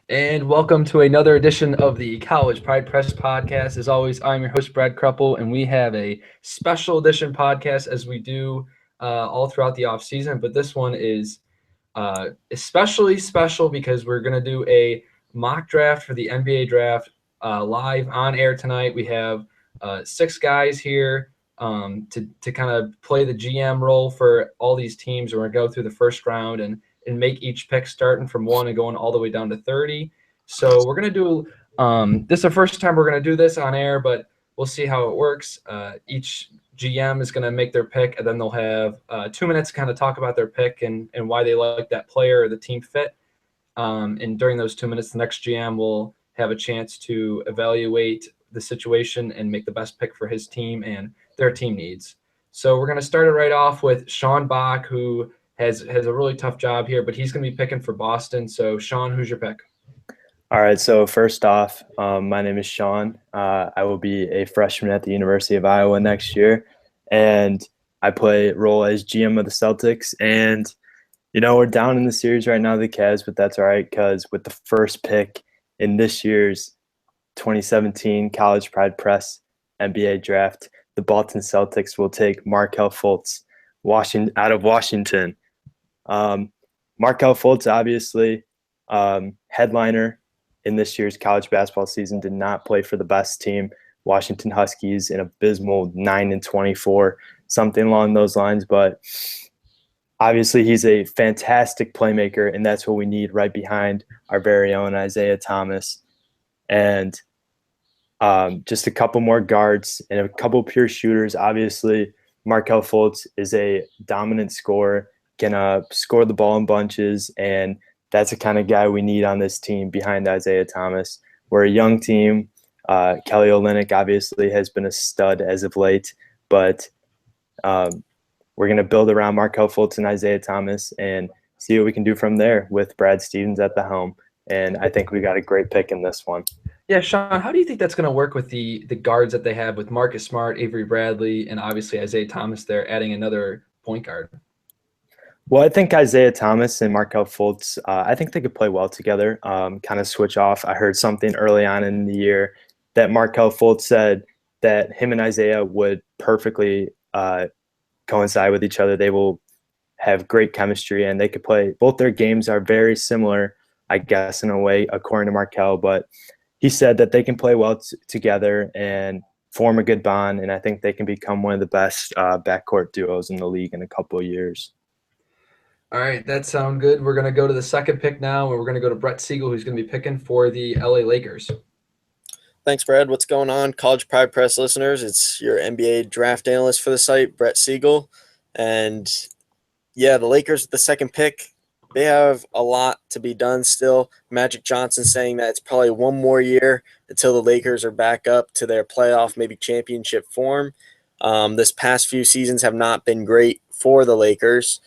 And welcome to another edition of the College Pride Press podcast. As always, I'm your host, Brad Kruppel, and we have a special edition podcast as we do all throughout the off season. But this one is especially special because we're going to do a mock draft for the NBA draft live on air tonight. We have six guys here to kind of play the GM role for all these teams. We're going to go through the first round and make each pick starting from 1 and going all the way down to 30. So we're going to do this is the first time we're going to do this on air, but we'll see how it works. Each GM is going to make their pick, and then they'll have 2 minutes to kind of talk about their pick and why they like that player or the team fit. And during those 2 minutes, the next GM will have a chance to evaluate the situation and make the best pick for his team and their team needs. So we're going to start it right off with Sean Bach, who has a really tough job here, but he's going to be picking for Boston. So, Sean, who's your pick? All right, so first off, my name is Sean. I will be a freshman at the University of Iowa next year, and I play role as GM of the Celtics. And, we're down in the series right now, the Cavs, but that's all right because with the first pick in this year's 2017 College Pride Press NBA draft, the Boston Celtics will take Markelle Fultz out of Washington. Markelle Fultz, obviously, headliner in this year's college basketball season, did not play for the best team, Washington Huskies, an abysmal 9-24, something along those lines. But obviously, he's a fantastic playmaker, and that's what we need right behind our very own Isaiah Thomas. And just a couple more guards and a couple pure shooters. Obviously, Markelle Fultz is a dominant scorer, can score the ball in bunches, and that's the kind of guy we need on this team behind Isaiah Thomas. We're a young team. Kelly Olynyk obviously has been a stud as of late, but we're going to build around Markelle Fultz and Isaiah Thomas and see what we can do from there with Brad Stevens at the helm. And I think we got a great pick in this one. Yeah, Sean, how do you think that's going to work with the guards that they have with Marcus Smart, Avery Bradley, and obviously Isaiah Thomas there, adding another point guard? Well, I think Isaiah Thomas and Markelle Fultz, I think they could play well together, kind of switch off. I heard something early on in the year that Markelle Fultz said that him and Isaiah would perfectly coincide with each other. They will have great chemistry, and they could play. Both their games are very similar, I guess, in a way, according to Markelle, but he said that they can play well together and form a good bond, and I think they can become one of the best backcourt duos in the league in a couple of years. All right, that sounds good. We're going to go to the second pick now, and we're going to go to Brett Siegel, who's going to be picking for the LA Lakers. Thanks, Brad. What's going on, College Pride Press listeners? It's your NBA draft analyst for the site, Brett Siegel. And, yeah, the Lakers, the second pick, they have a lot to be done still. Magic Johnson saying that it's probably one more year until the Lakers are back up to their playoff, maybe championship form. This past few seasons have not been great for the Lakers,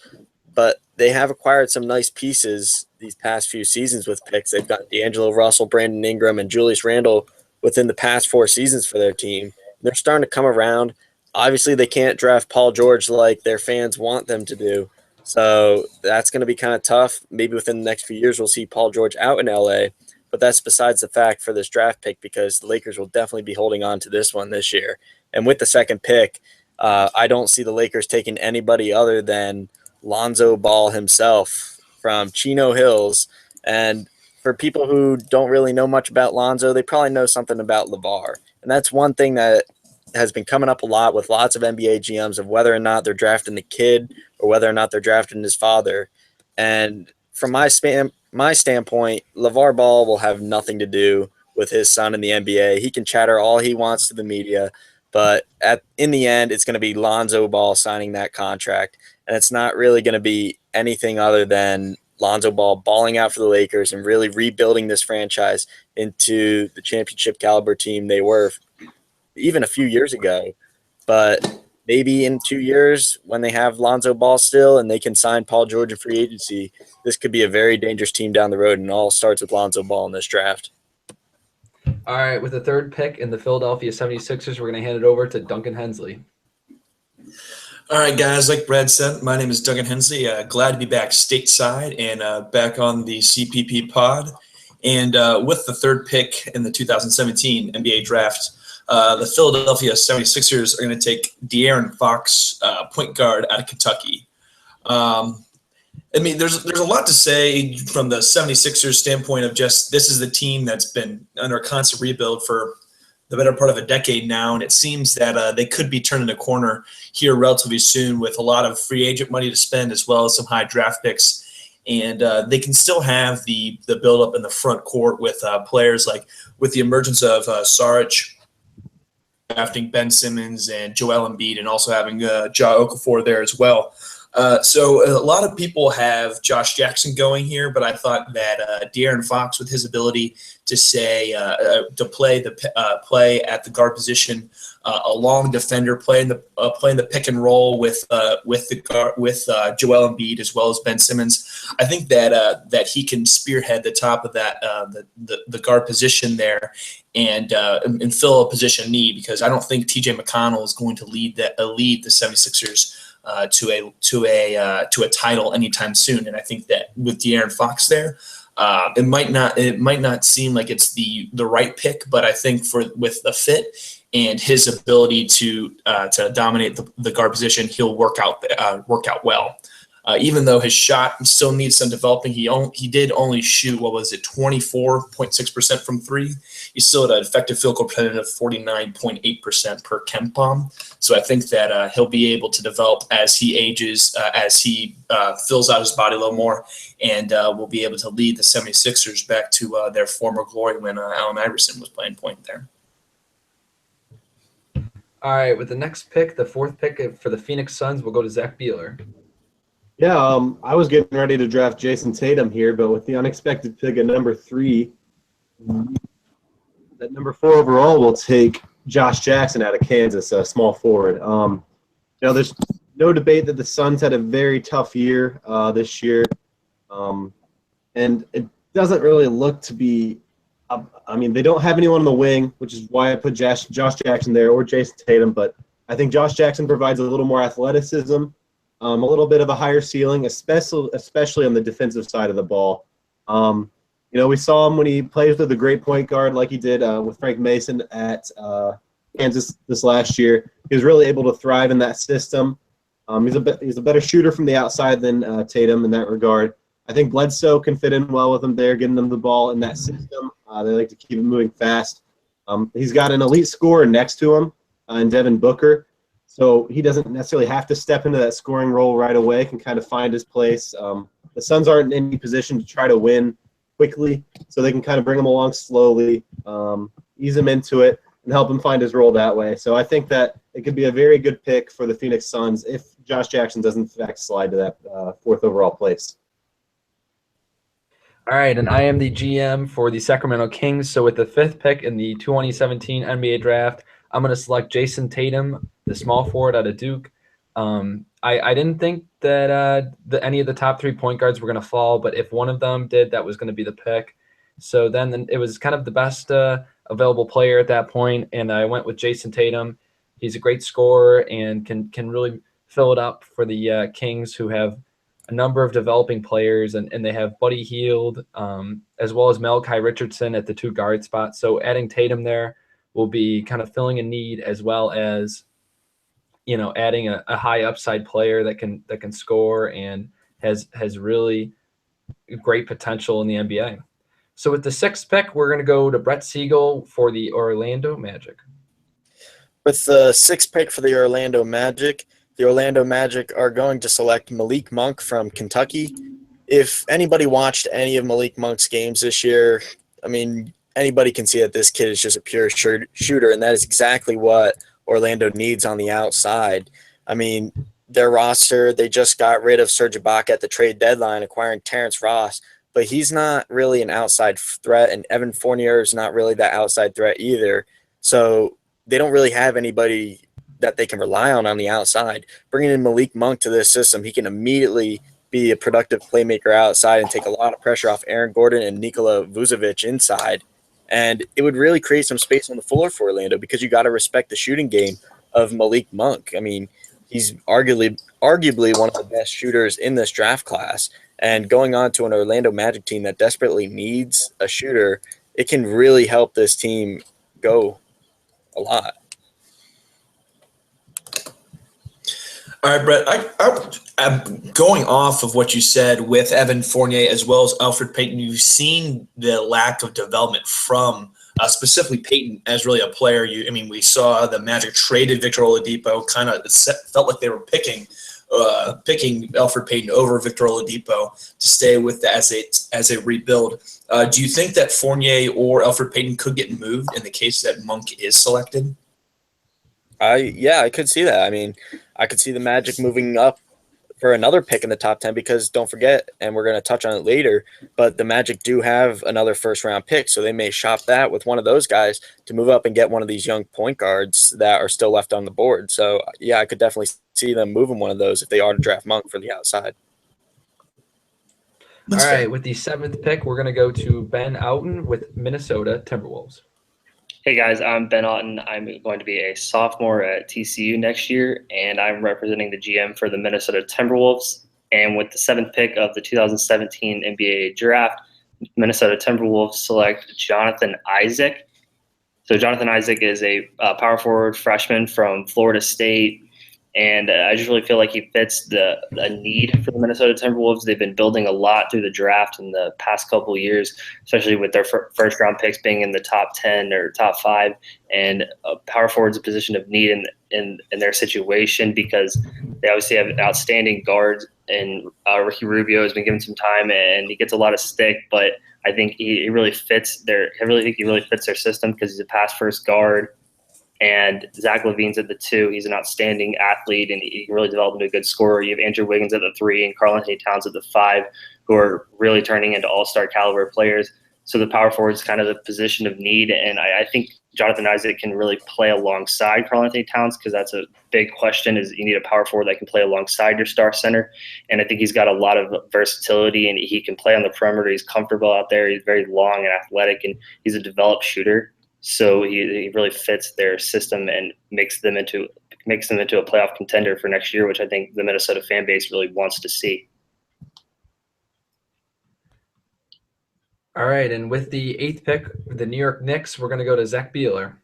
but they have acquired some nice pieces these past few seasons with picks. They've got D'Angelo Russell, Brandon Ingram, and Julius Randle within the past 4 seasons for their team. They're starting to come around. Obviously, they can't draft Paul George like their fans want them to do. So that's going to be kind of tough. Maybe within the next few years, we'll see Paul George out in LA. But that's besides the fact for this draft pick because the Lakers will definitely be holding on to this one this year. And with the second pick, I don't see the Lakers taking anybody other than Lonzo Ball himself from Chino Hills. And for people who don't really know much about Lonzo, they probably know something about LeVar. And that's one thing that has been coming up a lot with lots of NBA GMs of whether or not they're drafting the kid or whether or not they're drafting his father. And from my standpoint, LeVar Ball will have nothing to do with his son in the NBA. He can chatter all he wants to the media, but in the end, it's going to be Lonzo Ball signing that contract. And it's not really going to be anything other than Lonzo Ball balling out for the Lakers and really rebuilding this franchise into the championship caliber team they were even a few years ago. But maybe in 2 years when they have Lonzo Ball still and they can sign Paul George in free agency, this could be a very dangerous team down the road, and it all starts with Lonzo Ball in this draft. All right, with the third pick in the Philadelphia 76ers, we're going to hand it over to Duncan Hensley. All right, guys, like Brad said, my name is Duncan Hensley. Glad to be back stateside and back on the CPP pod. And with the third pick in the 2017 NBA draft, the Philadelphia 76ers are going to take De'Aaron Fox, point guard out of Kentucky. I mean, there's a lot to say from the 76ers standpoint of just this is the team that's been under a constant rebuild for the better part of a decade now, and it seems that they could be turning a corner here relatively soon with a lot of free agent money to spend as well as some high draft picks. And they can still have the build-up in the front court with players like with the emergence of Saric, drafting Ben Simmons and Joel Embiid, and also having Ja Okafor there as well. So a lot of people have Josh Jackson going here, but I thought that De'Aaron Fox, with his ability to play at the guard position, a long defender, playing the pick and roll with Joel Embiid as well as Ben Simmons, I think that he can spearhead the top of that the guard position there and fill a position need, because I don't think TJ McConnell is going to lead the 76ers to a title anytime soon. And I think that with De'Aaron Fox there, it might not seem like it's the right pick, but I think with the fit and his ability to dominate the guard position, he'll work out well. Even though his shot still needs some developing, he did only shoot 24.6% from three. He's still at an effective field goal percentage of 49.8% per KenPom. So I think that he'll be able to develop as he ages, as he fills out his body a little more, and will be able to lead the 76ers back to their former glory when Allen Iverson was playing point there. All right, with the next pick, the fourth pick for the Phoenix Suns, we'll go to Zach Beeler. Yeah, I was getting ready to draft Jason Tatum here, but with the unexpected pick at number 3, at number 4 overall, we'll take Josh Jackson out of Kansas, a small forward. There's no debate that the Suns had a very tough year this year, and it doesn't really look to be they don't have anyone on the wing, which is why I put Josh Jackson there, or Jason Tatum, but I think Josh Jackson provides a little more athleticism, a little bit of a higher ceiling, especially on the defensive side of the ball. We saw him when he plays with a great point guard like he did with Frank Mason at Kansas this last year. He was really able to thrive in that system. He's a better shooter from the outside than Tatum in that regard. I think Bledsoe can fit in well with him there, getting them the ball in that system. They like to keep it moving fast. He's got an elite scorer next to him in Devin Booker. So he doesn't necessarily have to step into that scoring role right away, can kind of find his place. The Suns aren't in any position to try to win quickly, so they can kind of bring him along slowly, ease him into it, and help him find his role that way. So I think that it could be a very good pick for the Phoenix Suns if Josh Jackson does in fact slide to that 4th overall place. All right, and I am the GM for the Sacramento Kings. So with the 5th pick in the 2017 NBA draft, I'm going to select Jason Tatum, the small forward out of Duke. I didn't think that any of the top 3 point guards were going to fall, but if one of them did, that was going to be the pick. So then it was kind of the best available player at that point, and I went with Jason Tatum. He's a great scorer and can really fill it up for the Kings, who have a number of developing players, and they have Buddy Hield as well as Malachi Richardson at the 2 guard spots. So adding Tatum there will be kind of filling a need, as well as adding a high upside player that can score and has really great potential in the NBA. So with the 6th pick, we're going to go to Brett Siegel for the Orlando Magic. With the 6th pick for the Orlando Magic are going to select Malik Monk from Kentucky. If anybody watched any of Malik Monk's games this year, anybody can see that this kid is just a pure shooter, and that is exactly what Orlando needs on the outside. Their roster, they just got rid of Serge Ibaka at the trade deadline, acquiring Terrence Ross, but he's not really an outside threat, and Evan Fournier is not really that outside threat either. So they don't really have anybody that they can rely on the outside. Bringing in Malik Monk to this system, he can immediately be a productive playmaker outside and take a lot of pressure off Aaron Gordon and Nikola Vucevic inside. And it would really create some space on the floor for Orlando, because you got to respect the shooting game of Malik Monk. He's arguably one of the best shooters in this draft class. And going on to an Orlando Magic team that desperately needs a shooter, it can really help this team go a lot. All right, Brett, I'm going off of what you said with Evan Fournier as well as Elfrid Payton. You've seen the lack of development from specifically Payton as really a player. We saw the Magic traded Victor Oladipo, kind of felt like they were picking Elfrid Payton over Victor Oladipo to stay with as a rebuild. Do you think that Fournier or Elfrid Payton could get moved in the case that Monk is selected? I could see that. I mean, I could see the Magic moving up for another pick in the top 10 because don't forget, and we're going to touch on it later, but the Magic do have another first-round pick, so they may shop that with one of those guys to move up and get one of these young point guards that are still left on the board. So, yeah, I could definitely see them moving one of those if they are to draft Monk for the outside. All right, with the 7th pick, we're going to go to Ben Outen with Minnesota Timberwolves. Hey guys, I'm Ben Otten. I'm going to be a sophomore at TCU next year, and I'm representing the GM for the Minnesota Timberwolves. And with the 7th pick of the 2017 NBA draft, Minnesota Timberwolves select Jonathan Isaac. So Jonathan Isaac is a power forward freshman from Florida State, and I just really feel like he fits the need for the Minnesota Timberwolves. They've been building a lot through the draft in the past couple of years, especially with their first-round picks being in the top 10 or top 5. And power forward is a position of need in their situation because they obviously have outstanding guards. And Ricky Rubio has been given some time, and he gets a lot of stick, but I think he really fits I really think he really fits their system because he's a pass-first guard. And Zach LaVine's at the 2. He's an outstanding athlete, and he can really develop into a good scorer. You have Andrew Wiggins at the 3 and Karl-Anthony Towns at the 5, who are really turning into all-star caliber players. So the power forward is kind of the position of need, and I think Jonathan Isaac can really play alongside Karl-Anthony Towns because that's a big question is you need a power forward that can play alongside your star center. And I think he's got a lot of versatility, and he can play on the perimeter. He's comfortable out there. He's very long and athletic, and he's a developed shooter. So he really fits their system and makes them into a playoff contender for next year, which I think the Minnesota fan base really wants to see. All right, and with the 8th pick, the New York Knicks, we're going to go to Zach Beeler.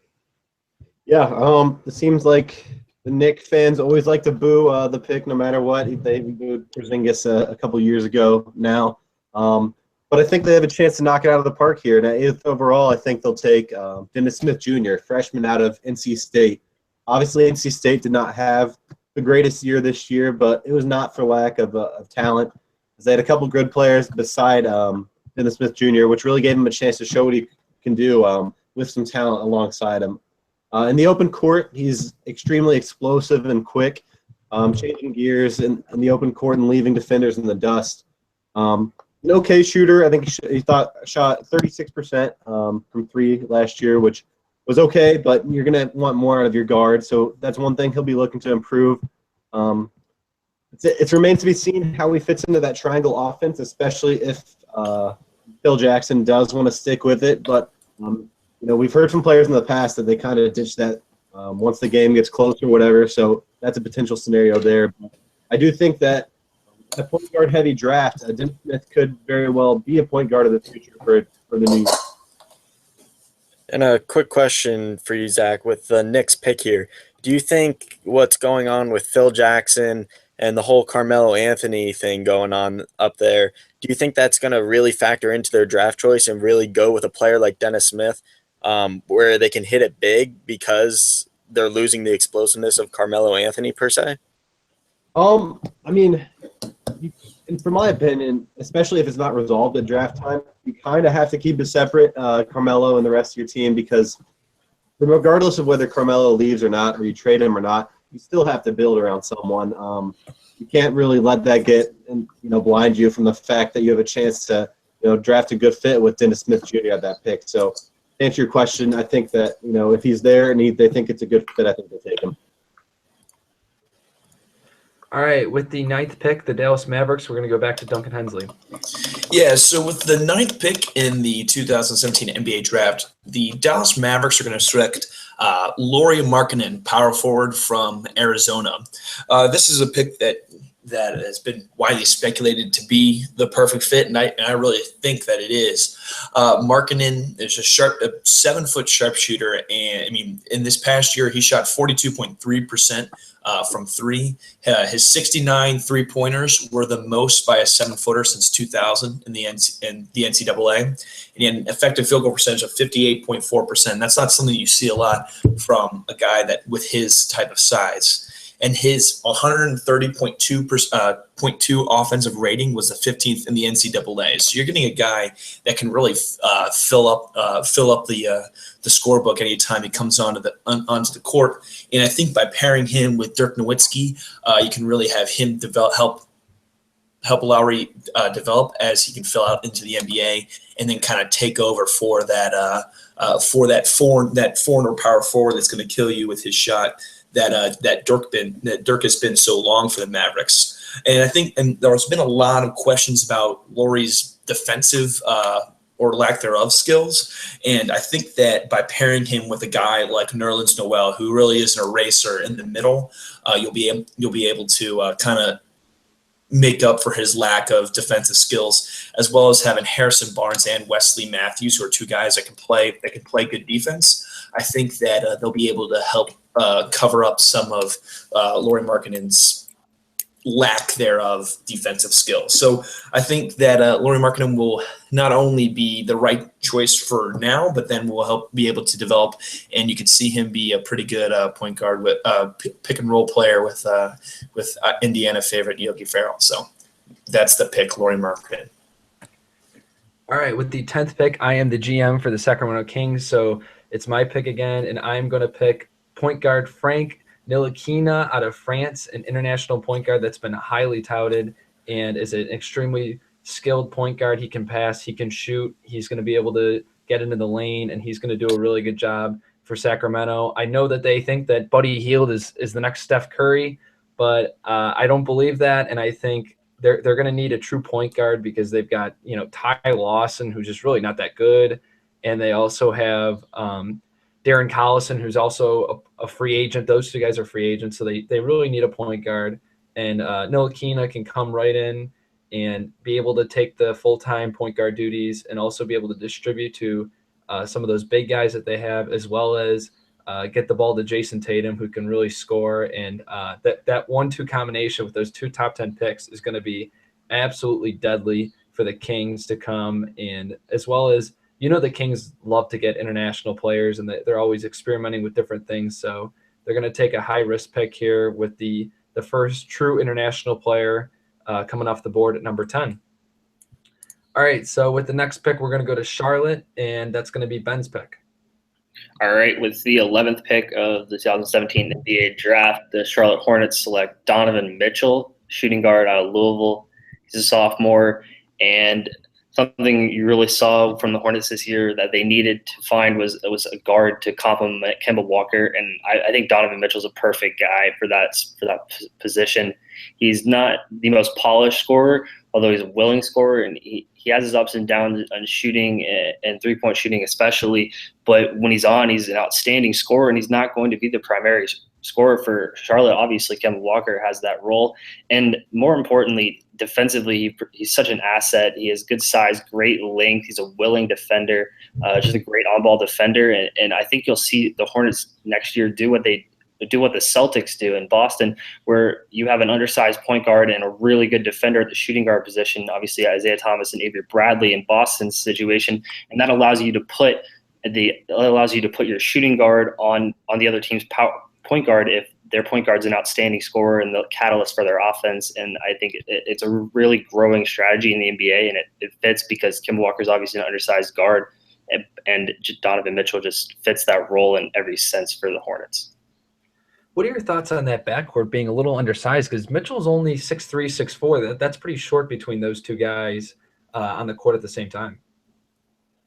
Yeah, it seems like the Knicks fans always like to boo the pick no matter what. They booed Porzingis a couple years ago now. But I think they have a chance to knock it out of the park here. And at 8th overall, I think they'll take Dennis Smith Jr., freshman out of NC State. Obviously, NC State did not have the greatest year this year, but it was not for lack of talent. They had a couple good players beside Dennis Smith Jr., which really gave him a chance to show what he can do with some talent alongside him. In the open court, he's extremely explosive and quick, changing gears in the open court and leaving defenders in the dust. An okay shooter. I think he shot 36% from 3 last year, which was okay, but you're going to want more out of your guard. So that's one thing he'll be looking to improve. It remains to be seen how he fits into that triangle offense, especially if Phil Jackson does want to stick with it. But, we've heard from players in the past that they kind of ditch that once the game gets close or whatever. So that's a potential scenario there. But I do think that a point guard heavy draft, Dennis Smith could very well be a point guard of the future for the New York. And a quick question for you, Zach, with the Knicks pick here. Do you think what's going on with Phil Jackson and the whole Carmelo Anthony thing going on up there, do you think that's going to really factor into their draft choice and really go with a player like Dennis Smith where they can hit it big because they're losing the explosiveness of Carmelo Anthony per se? And for my opinion, especially if it's not resolved at draft time, you kind of have to keep it separate, Carmelo and the rest of your team, because regardless of whether Carmelo leaves or not, or you trade him or not, you still have to build around someone. You can't really let that get blind you from the fact that you have a chance to draft a good fit with Dennis Smith Jr. at that pick. So to answer your question, I think that if he's there and they think it's a good fit, I think they'll take him. All right, with the 9th pick, the Dallas Mavericks, we're going to go back to Duncan Hensley. Yeah, so with the 9th pick in the 2017 NBA draft, the Dallas Mavericks are going to select Lauri Markkanen, power forward from Arizona. This is a pick that that has been widely speculated to be the perfect fit, and I really think that it is. Markkanen is a 7-foot sharpshooter, and I mean, in this past year, he shot 42.3% from three. His 69 3-pointers were the most by a 7-footer since 2000 in the NCAA, and he had an effective field goal percentage of 58.4%. That's not something you see a lot from a guy that with his type of size. And his 130.2 offensive rating was the 15th in the NCAA. So you're getting a guy that can really fill up the scorebook anytime he comes onto the court. And I think by pairing him with Dirk Nowitzki, you can really have him help Lowry develop as he can fill out into the NBA, and then kind of take over for that foreign or power forward that's going to kill you with his shot. That Dirk has been so long for the Mavericks, and I think there's been a lot of questions about Lowry's defensive or lack thereof skills, and I think that by pairing him with a guy like Nerlens Noel, who really is an eraser in the middle, you'll be able to kind of make up for his lack of defensive skills, as well as having Harrison Barnes and Wesley Matthews, who are two guys that can play good defense. I think that they'll be able to help cover up some of Lauri Markkanen's lack thereof defensive skills. So I think that Lauri Markkanen will not only be the right choice for now, but then will help be able to develop, and you can see him be a pretty good point guard with pick and roll player with Indiana favorite Yogi Ferrell. So that's the pick, Lauri Markkanen. All right, with the 10th pick, I am the GM for the Sacramento Kings, so it's my pick again, and I'm going to pick point guard Frank Ntilikina out of France, an international point guard that's been highly touted and is an extremely skilled point guard. He can pass, he can shoot, he's going to be able to get into the lane, and he's going to do a really good job for Sacramento. I know that they think that Buddy Hield is the next Steph Curry, but I don't believe that, and I think they're going to need a true point guard because they've got Ty Lawson, who's just really not that good, and they also have Darren Collison, who's also a free agent. Those two guys are free agents, so they really need a point guard. And Ntilikina can come right in and be able to take the full-time point guard duties and also be able to distribute to some of those big guys that they have, as well as get the ball to Jason Tatum, who can really score. And that 1-2 combination with those two top 10 picks is going to be absolutely deadly for the Kings to come. And as well as, the Kings love to get international players, and they're always experimenting with different things. So they're going to take a high-risk pick here with the first true international player coming off the board at number 10. All right, so with the next pick, we're going to go to Charlotte, and that's going to be Ben's pick. All right, with the 11th pick of the 2017 NBA draft, the Charlotte Hornets select Donovan Mitchell, shooting guard out of Louisville. He's a sophomore, and something you really saw from the Hornets this year that they needed to find was a guard to complement Kemba Walker, and I think Donovan Mitchell's a perfect guy for that position. He's not the most polished scorer, although he's a willing scorer, and he has his ups and downs on shooting and three-point shooting especially, but when he's on, he's an outstanding scorer, and he's not going to be the primary scorer for Charlotte. Obviously, Kemba Walker has that role, and more importantly, defensively, he's such an asset. He has good size, great length. He's a willing defender, just a great on-ball defender, and I think you'll see the Hornets next year do what the Celtics do in Boston, where you have an undersized point guard and a really good defender at the shooting guard position, obviously Isaiah Thomas and Avery Bradley in Boston's situation, and that allows you to put your shooting guard on the other team's point guard if their point guard's an outstanding scorer and the catalyst for their offense. And I think it's a really growing strategy in the NBA, and it fits because Kemba Walker's obviously an undersized guard, and Donovan Mitchell just fits that role in every sense for the Hornets. What are your thoughts on that backcourt being a little undersized? Because Mitchell's only 6'3", 6'4". That's pretty short between those two guys on the court at the same time.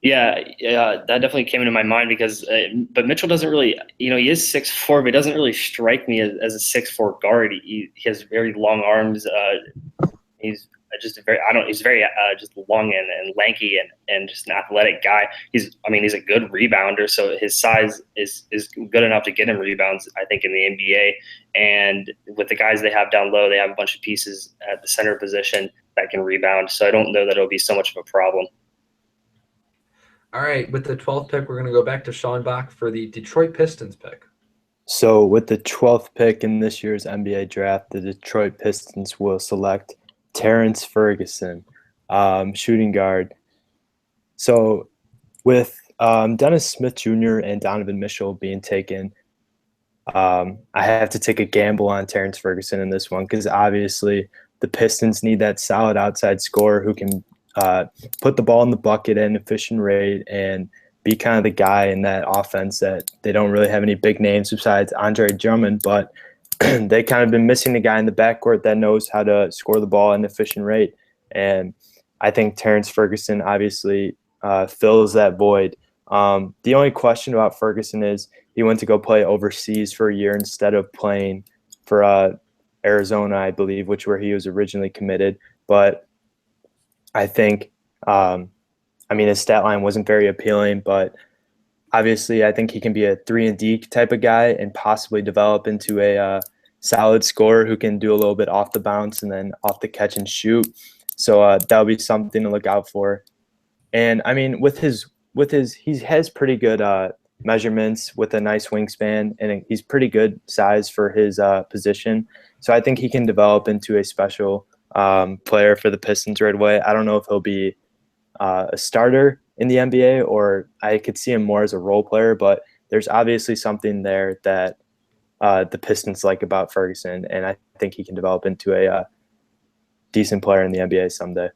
Yeah, that definitely came into my mind because, but Mitchell doesn't really, he is 6'4", but he doesn't really strike me as a 6'4" guard. He has very long arms, he's very just long and lanky and just an athletic guy. He's a good rebounder, so his size is good enough to get him rebounds, I think, in the NBA. And with the guys they have down low, they have a bunch of pieces at the center position that can rebound. So I don't know that it'll be so much of a problem. All right, with the 12th pick, we're going to go back to Sean Bach for the Detroit Pistons pick. So with the 12th pick in this year's NBA draft, the Detroit Pistons will select Terrence Ferguson, shooting guard. So with Dennis Smith Jr. and Donovan Mitchell being taken, I have to take a gamble on Terrence Ferguson in this one because obviously the Pistons need that solid outside scorer who can put the ball in the bucket at an efficient rate and be kind of the guy in that offense that they don't really have any big names besides Andre Drummond, but they kind of been missing the guy in the backcourt that knows how to score the ball at an efficient rate. And I think Terrence Ferguson obviously fills that void. The only question about Ferguson is he went to go play overseas for a year instead of playing for Arizona, I believe, which where he was originally committed. But I think, his stat line wasn't very appealing, but obviously I think he can be a 3-and-D type of guy and possibly develop into a solid scorer who can do a little bit off the bounce and then off the catch and shoot. So that'll be something to look out for. And I mean, he has pretty good measurements with a nice wingspan, and he's pretty good size for his position. So I think he can develop into a special player for the Pistons right away. I don't know if he'll be a starter in the NBA, or I could see him more as a role player, but there's obviously something there that the Pistons like about Ferguson, and I think he can develop into a decent player in the NBA someday.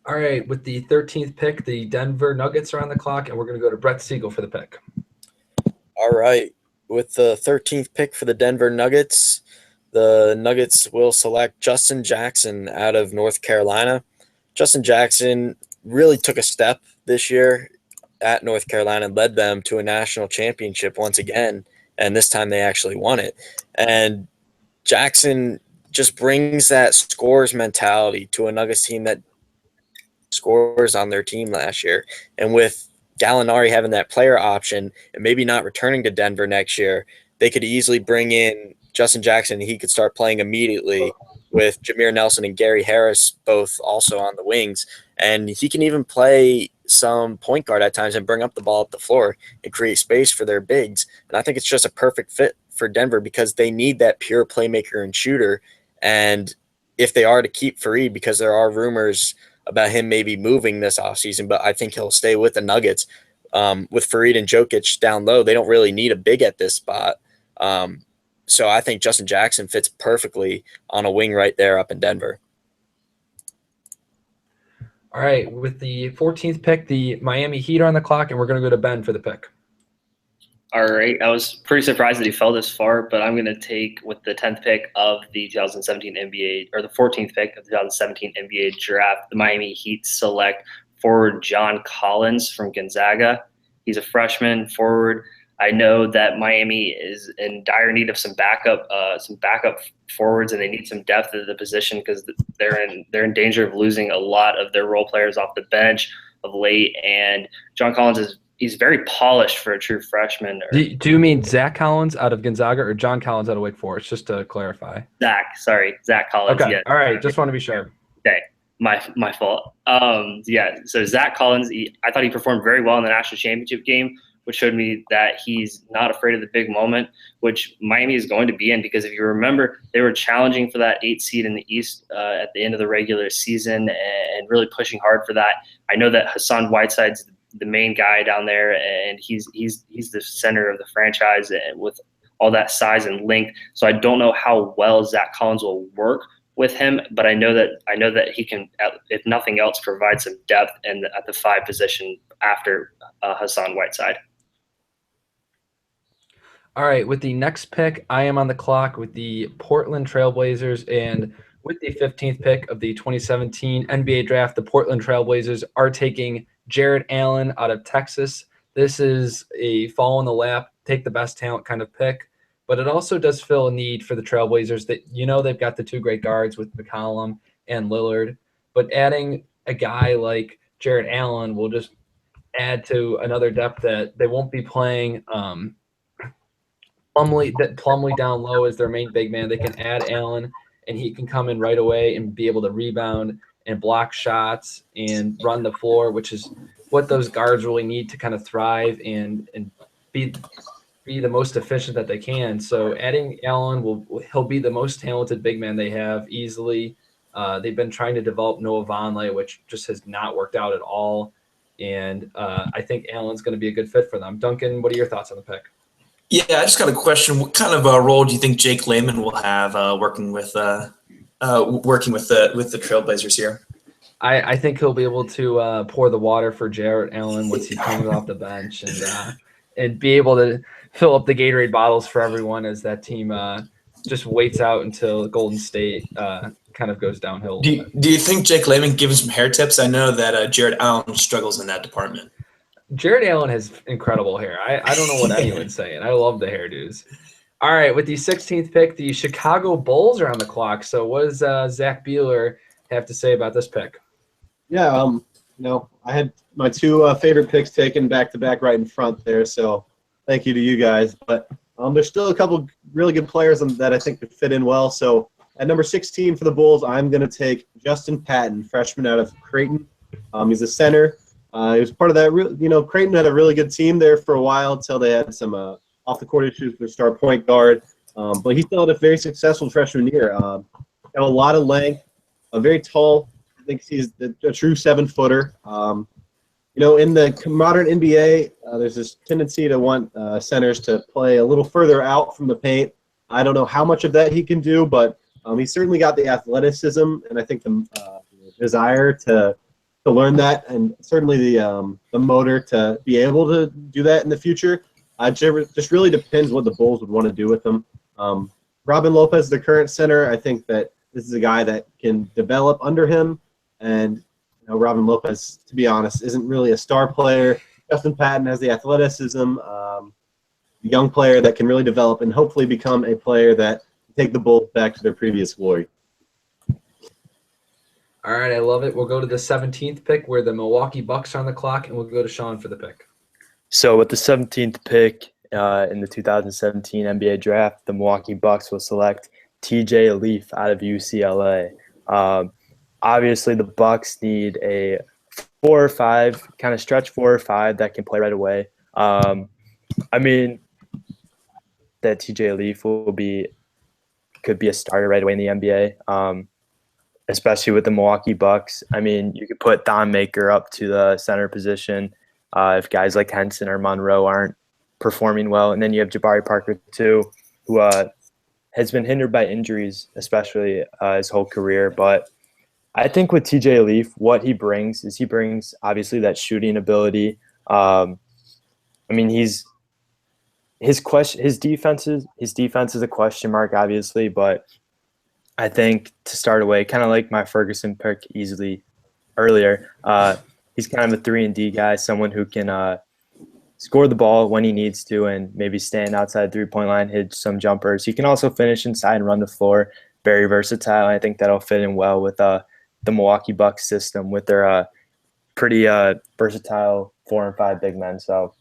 All right, with the 13th pick, the Denver Nuggets are on the clock, and we're going to go to Brett Siegel for the pick. All right, with the 13th pick for the Denver Nuggets, the Nuggets will select Justin Jackson out of North Carolina. Justin Jackson really took a step this year at North Carolina and led them to a national championship once again, and this time they actually won it. And Jackson just brings that scorer's mentality to a Nuggets team that scores on their team last year. And with Gallinari having that player option and maybe not returning to Denver next year, they could easily bring in Justin Jackson. He could start playing immediately with Jameer Nelson and Gary Harris both also on the wings. And he can even play some point guard at times and bring up the ball up the floor and create space for their bigs. And I think it's just a perfect fit for Denver because they need that pure playmaker and shooter. And if they are to keep Fareed, because there are rumors about him maybe moving this offseason, but I think he'll stay with the Nuggets. With Fareed and Jokic down low, they don't really need a big at this spot. So I think Justin Jackson fits perfectly on a wing right there up in Denver. All right, with the 14th pick, the Miami Heat are on the clock, and we're going to go to Ben for the pick. All right, I was pretty surprised that he fell this far, but I'm going to take with the 10th pick of the 2017 NBA, or the 14th pick of the 2017 NBA draft, the Miami Heat select forward John Collins from Gonzaga. He's a freshman forward. I know that Miami is in dire need of some backup forwards, and they need some depth at the position because they're in danger of losing a lot of their role players off the bench of late. And John Collins he's very polished for a true freshman. Do you mean Zach Collins out of Gonzaga or John Collins out of Wake Forest? Just to clarify. Zach Collins. Okay. Yeah. All right. Just want to be sure. Okay. My fault. So Zach Collins, I thought he performed very well in the national championship game, which showed me that he's not afraid of the big moment, which Miami is going to be in, because if you remember, they were challenging for that 8th seed in the East at the end of the regular season and really pushing hard for that. I know that Hassan Whiteside's the main guy down there, and he's the center of the franchise and with all that size and length. So I don't know how well Zach Collins will work with him, but I know that he can, if nothing else, provide some depth at the 5 position after Hassan Whiteside. All right, with the next pick, I am on the clock with the Portland Trailblazers, and with the 15th pick of the 2017 NBA draft, the Portland Trailblazers are taking Jared Allen out of Texas. This is a fall in the lap, take the best talent kind of pick. but it also does fill a need for the Trailblazers that, they've got the two great guards with McCollum and Lillard, but adding a guy like Jared Allen will just add to another depth that they won't be playing Plumlee down low as their main big man. They can add Allen, and he can come in right away and be able to rebound and block shots and run the floor, which is what those guards really need to kind of thrive and be the most efficient that they can. So adding Allen, he'll be the most talented big man they have easily. They've been trying to develop Noah Vonleh, which just has not worked out at all. And I think Allen's going to be a good fit for them. Duncan, what are your thoughts on the pick? Yeah, I just got a question. What kind of role do you think Jake Layman will have working with the Trailblazers here? I think he'll be able to pour the water for Jarrett Allen once he comes off the bench and be able to fill up the Gatorade bottles for everyone as that team just waits out until Golden State kind of goes downhill. Do you think Jake Layman give him some hair tips? I know that Jared Allen struggles in that department. Jared Allen has incredible hair. I don't know what anyone's saying. I love the hairdos. All right, with the 16th pick, the Chicago Bulls are on the clock. So what does Zach Beeler have to say about this pick? Yeah, I had my two favorite picks taken back-to-back right in front there, so thank you to you guys. But there's still a couple really good players that I think could fit in well. So at number 16 for the Bulls, I'm going to take Justin Patton, freshman out of Creighton. He's a center. He was part of that. Creighton had a really good team there for a while until they had some off-the-court issues with their star point guard. But he still had a very successful freshman year. Got a lot of length, very tall. I think he's a true 7-footer. In the modern NBA, there's this tendency to want centers to play a little further out from the paint. I don't know how much of that he can do, but he's certainly got the athleticism and I think the desire to learn that, and certainly the motor to be able to do that in the future. It just really depends what the Bulls would want to do with him. Robin Lopez, the current center, I think that this is a guy that can develop under him, and Robin Lopez, to be honest, isn't really a star player. Justin Patton has the athleticism, a young player that can really develop and hopefully become a player that can take the Bulls back to their previous glory. All right, I love it. We'll go to the 17th pick where the Milwaukee Bucks are on the clock, and we'll go to Sean for the pick. So with the 17th pick in the 2017 NBA draft, the Milwaukee Bucks will select TJ Leaf out of UCLA. Obviously, the Bucks need a 4 or 5, kind of stretch 4 or 5 that can play right away. That TJ Leaf could be a starter right away in the NBA. Especially with the Milwaukee Bucks. You could put Don Maker up to the center position if guys like Henson or Monroe aren't performing well. And then you have Jabari Parker, too, who has been hindered by injuries, especially his whole career. But I think with TJ Leaf, what he brings obviously that shooting ability. His defense is a question mark, obviously, but I think to start away, kind of like my Ferguson pick easily earlier, he's kind of a 3-and-D guy, someone who can score the ball when he needs to and maybe stand outside the 3-point line, hit some jumpers. He can also finish inside and run the floor. Very versatile. I think that'll fit in well with the Milwaukee Bucks system with their pretty versatile 4 and 5 big men. So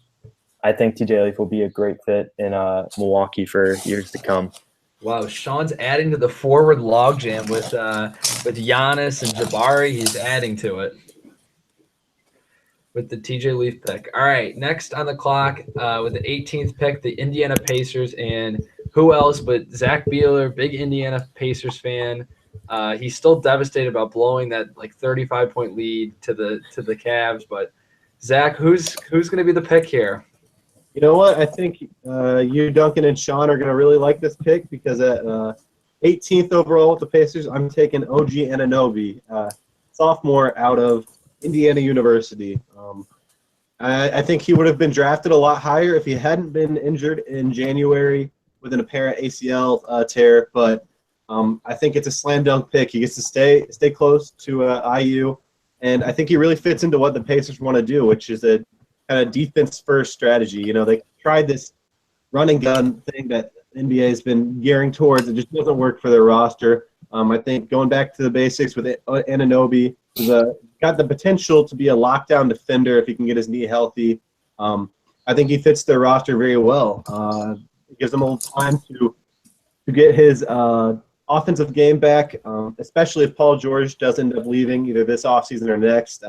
I think TJ Leaf will be a great fit in Milwaukee for years to come. Wow, Sean's adding to the forward logjam with Giannis and Jabari. He's adding to it with the TJ Leaf pick. All right, next on the clock with the 18th pick, the Indiana Pacers, and who else but Zach Beeler, big Indiana Pacers fan. He's still devastated about blowing that 35-point lead to the Cavs. But Zach, who's going to be the pick here? You know what? I think you, Duncan, and Sean are going to really like this pick because at 18th overall with the Pacers, I'm taking OG Anunoby, sophomore out of Indiana University. I think he would have been drafted a lot higher if he hadn't been injured in January with an apparent ACL tear. But I think it's a slam dunk pick. He gets to stay close to IU, and I think he really fits into what the Pacers want to do, which is a kind of defense-first strategy. They tried this run and gun thing that the NBA has been gearing towards. It just doesn't work for their roster. I think going back to the basics with Anunoby, who's got the potential to be a lockdown defender if he can get his knee healthy. I think he fits their roster very well. It gives them a little time to get his offensive game back, especially if Paul George does end up leaving either this offseason or next.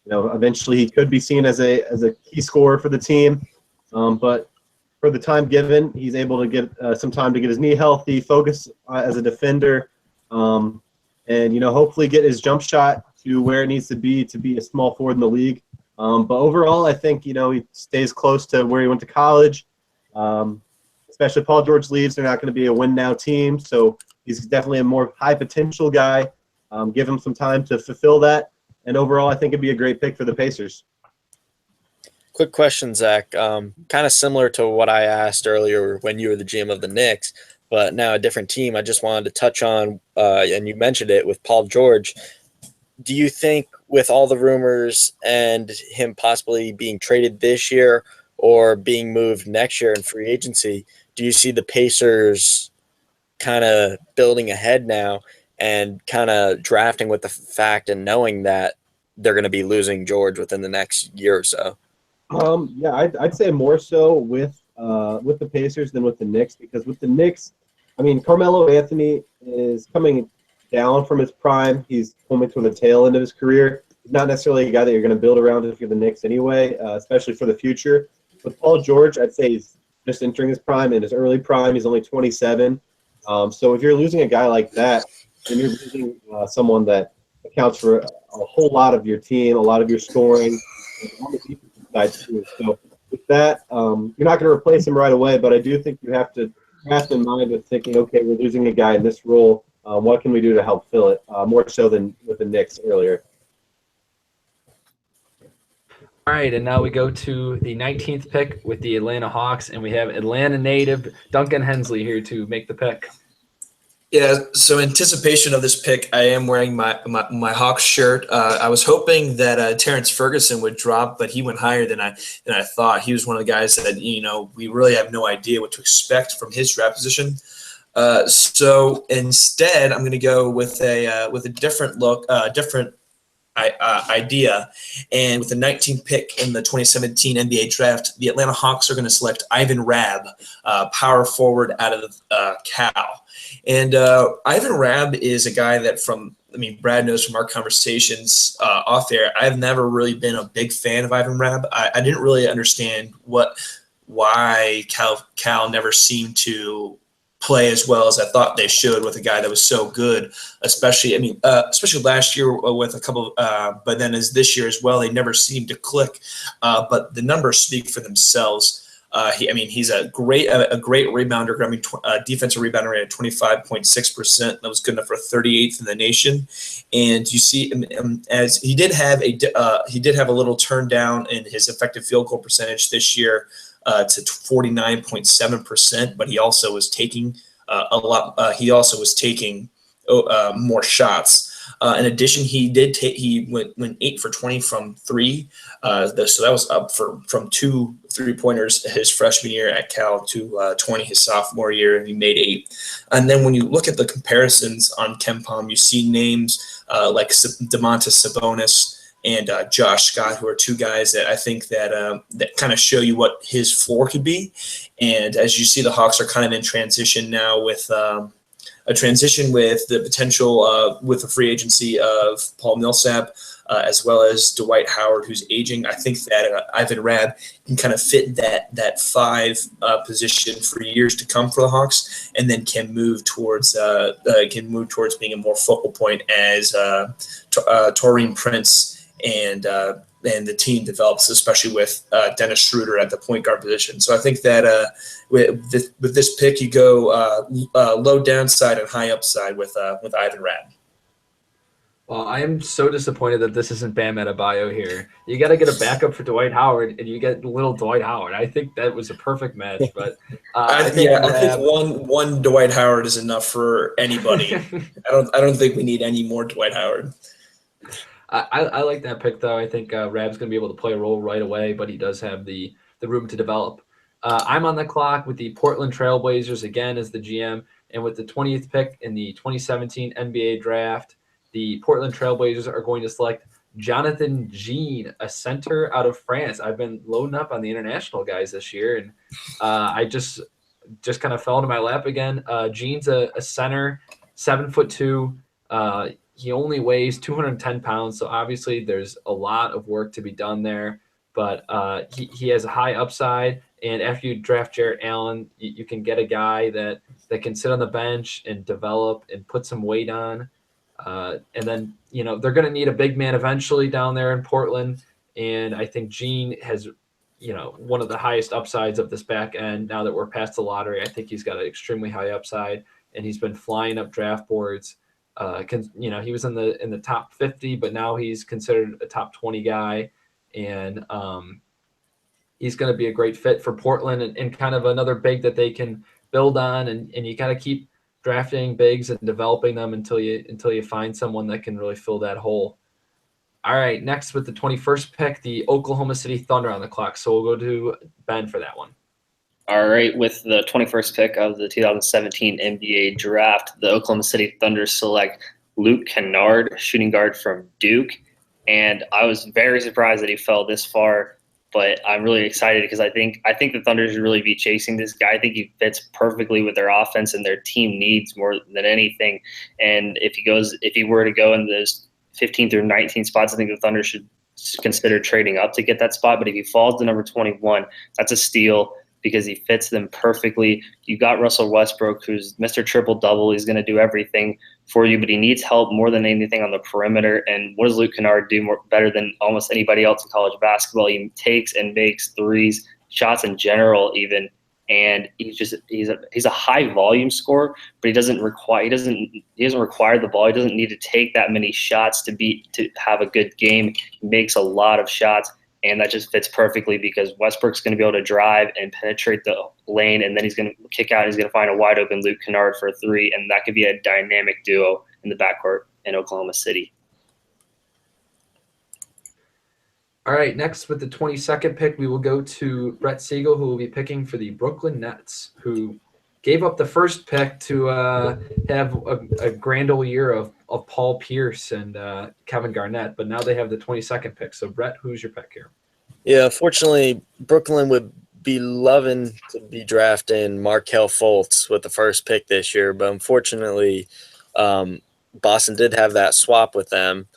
Eventually he could be seen as a key scorer for the team. But for the time given, he's able to get some time to get his knee healthy, focus as a defender, and hopefully get his jump shot to where it needs to be a small forward in the league. But overall, I think he stays close to where he went to college. Especially if Paul George leaves, they're not going to be a win now team. So he's definitely a more high potential guy. Give him some time to fulfill that. And overall, I think it'd be a great pick for the Pacers. Quick question, Zach. Kind of similar to what I asked earlier when you were the GM of the Knicks, but now a different team. I just wanted to touch on, and you mentioned it with Paul George. Do you think with all the rumors and him possibly being traded this year or being moved next year in free agency, do you see the Pacers kind of building ahead now and kind of drafting with the fact and knowing that they're going to be losing George within the next year or so? Yeah, I'd say more so with the Pacers than with the Knicks, because with the Knicks, I mean, Carmelo Anthony is coming down from his prime. He's coming to the tail end of his career. He's not necessarily a guy that you're going to build around if you're the Knicks anyway, especially for the future. With Paul George, I'd say he's just entering his prime, in his early prime. He's only 27. So if you're losing a guy like that, then you're losing someone that accounts for a whole lot of your team, a lot of your scoring, and on the defensive side too. So with that, you're not going to replace him right away, but I do think you have to draft in mind with thinking, okay, we're losing a guy in this role. What can we do to help fill it? More so than with the Knicks earlier. All right, and now we go to the 19th pick with the Atlanta Hawks, and we have Atlanta native Duncan Hensley here to make the pick. Yeah, so anticipation of this pick, I am wearing my Hawks shirt. I was hoping that Terrence Ferguson would drop, but he went higher than I thought. He was one of the guys that we really have no idea what to expect from his draft position. So instead, I'm going to go with a different look, different idea. And with the 19th pick in the 2017 NBA draft, the Atlanta Hawks are going to select Ivan Rabb, power forward out of Cal. And Ivan Rabb is a guy that Brad knows from our conversations off air, I've never really been a big fan of Ivan Rabb. I didn't really understand why Cal never seemed to play as well as I thought they should with a guy that was so good, especially last year with a couple but then as this year as well, they never seemed to click. But the numbers speak for themselves. He's a great rebounder, grabbing defensive rebounding rate at 25.6%. That was good enough for 38th in the nation. And you see, as he did have a little turn down in his effective field goal percentage this year to 49.7%. But he also was taking a lot. He also was taking more shots. In addition, he went 8 for 20 from three. So that was up from 2 3-pointers his freshman year at Cal to 20 his sophomore year, and he made 8. And then when you look at the comparisons on KenPom, you see names like Domantas Sabonis and Josh Scott, who are two guys that I think that kind of show you what his floor could be. And as you see, the Hawks are kind of in transition now with a transition with the potential with the free agency of Paul Millsap, as well as Dwight Howard, who's aging. I think that Ivan Rabb can kind of fit that 5 position for years to come for the Hawks, and then can move towards being a more focal point as Taurean Prince and the team develops, especially with Dennis Schroeder at the point guard position. So I think that with this pick, you go low downside and high upside with Ivan Rabb. Well, I am so disappointed that this isn't Bam Adebayo here. You got to get a backup for Dwight Howard, and you get little Dwight Howard. I think that was a perfect match. But I think one Dwight Howard is enough for anybody. I don't think we need any more Dwight Howard. I like that pick, though. I think Rab's going to be able to play a role right away, but he does have the room to develop. I'm on the clock with the Portland Trailblazers again as the GM. And with the 20th pick in the 2017 NBA draft, the Portland Trailblazers are going to select Jonathan Jean, a center out of France. I've been loading up on the international guys this year, and I just kind of fell into my lap again. Jean's a center, 7'2". He only weighs 210 pounds, so obviously there's a lot of work to be done there. But he has a high upside, and after you draft Jarrett Allen, you can get a guy that can sit on the bench and develop and put some weight on. And then, they're going to need a big man eventually down there in Portland. And I think Gene has, one of the highest upsides of this back end now that we're past the lottery. I think he's got an extremely high upside, and he's been flying up draft boards. He was in the top 50, but now he's considered a top 20 guy. And he's going to be a great fit for Portland and kind of another big that they can build on. And you got to keep drafting bigs and developing them until you find someone that can really fill that hole. All right, next with the 21st pick, the Oklahoma City Thunder on the clock. So we'll go to Ben for that one. All right, with the 21st pick of the 2017 NBA draft, the Oklahoma City Thunder select Luke Kennard, shooting guard from Duke. And I was very surprised that he fell this far, but I'm really excited because I think the Thunder should really be chasing this guy. I think he fits perfectly with their offense and their team needs more than anything. And if he were to go in those 15 through 19 spots, I think the Thunder should consider trading up to get that spot. But if he falls to number 21, that's a steal because he fits them perfectly. You got Russell Westbrook, who's Mr. Triple-Double. He's going to do everything for you, but he needs help more tthan anything on the perimeter. And what does Luke Kennard do better than almost anybody else in college basketball? He takes and makes threes, shots in general even, and he's a high volume scorer, but he doesn't require the ball. He doesn't need to take that many shots to have a good game. He makes a lot of shots. And that just fits perfectly because Westbrook's going to be able to drive and penetrate the lane, and then he's going to kick out and he's going to find a wide open Luke Kennard for a three, and that could be a dynamic duo in the backcourt in Oklahoma City. All right, next with the 22nd pick, we will go to Brett Siegel, who will be picking for the Brooklyn Nets, who gave up the first pick to have a grand old year of Paul Pierce and Kevin Garnett, but now they have the 22nd pick. So, Brett, who's your pick here? Yeah, fortunately, Brooklyn would be loving to be drafting Markelle Fultz with the first pick this year, but unfortunately, Boston did have that swap with them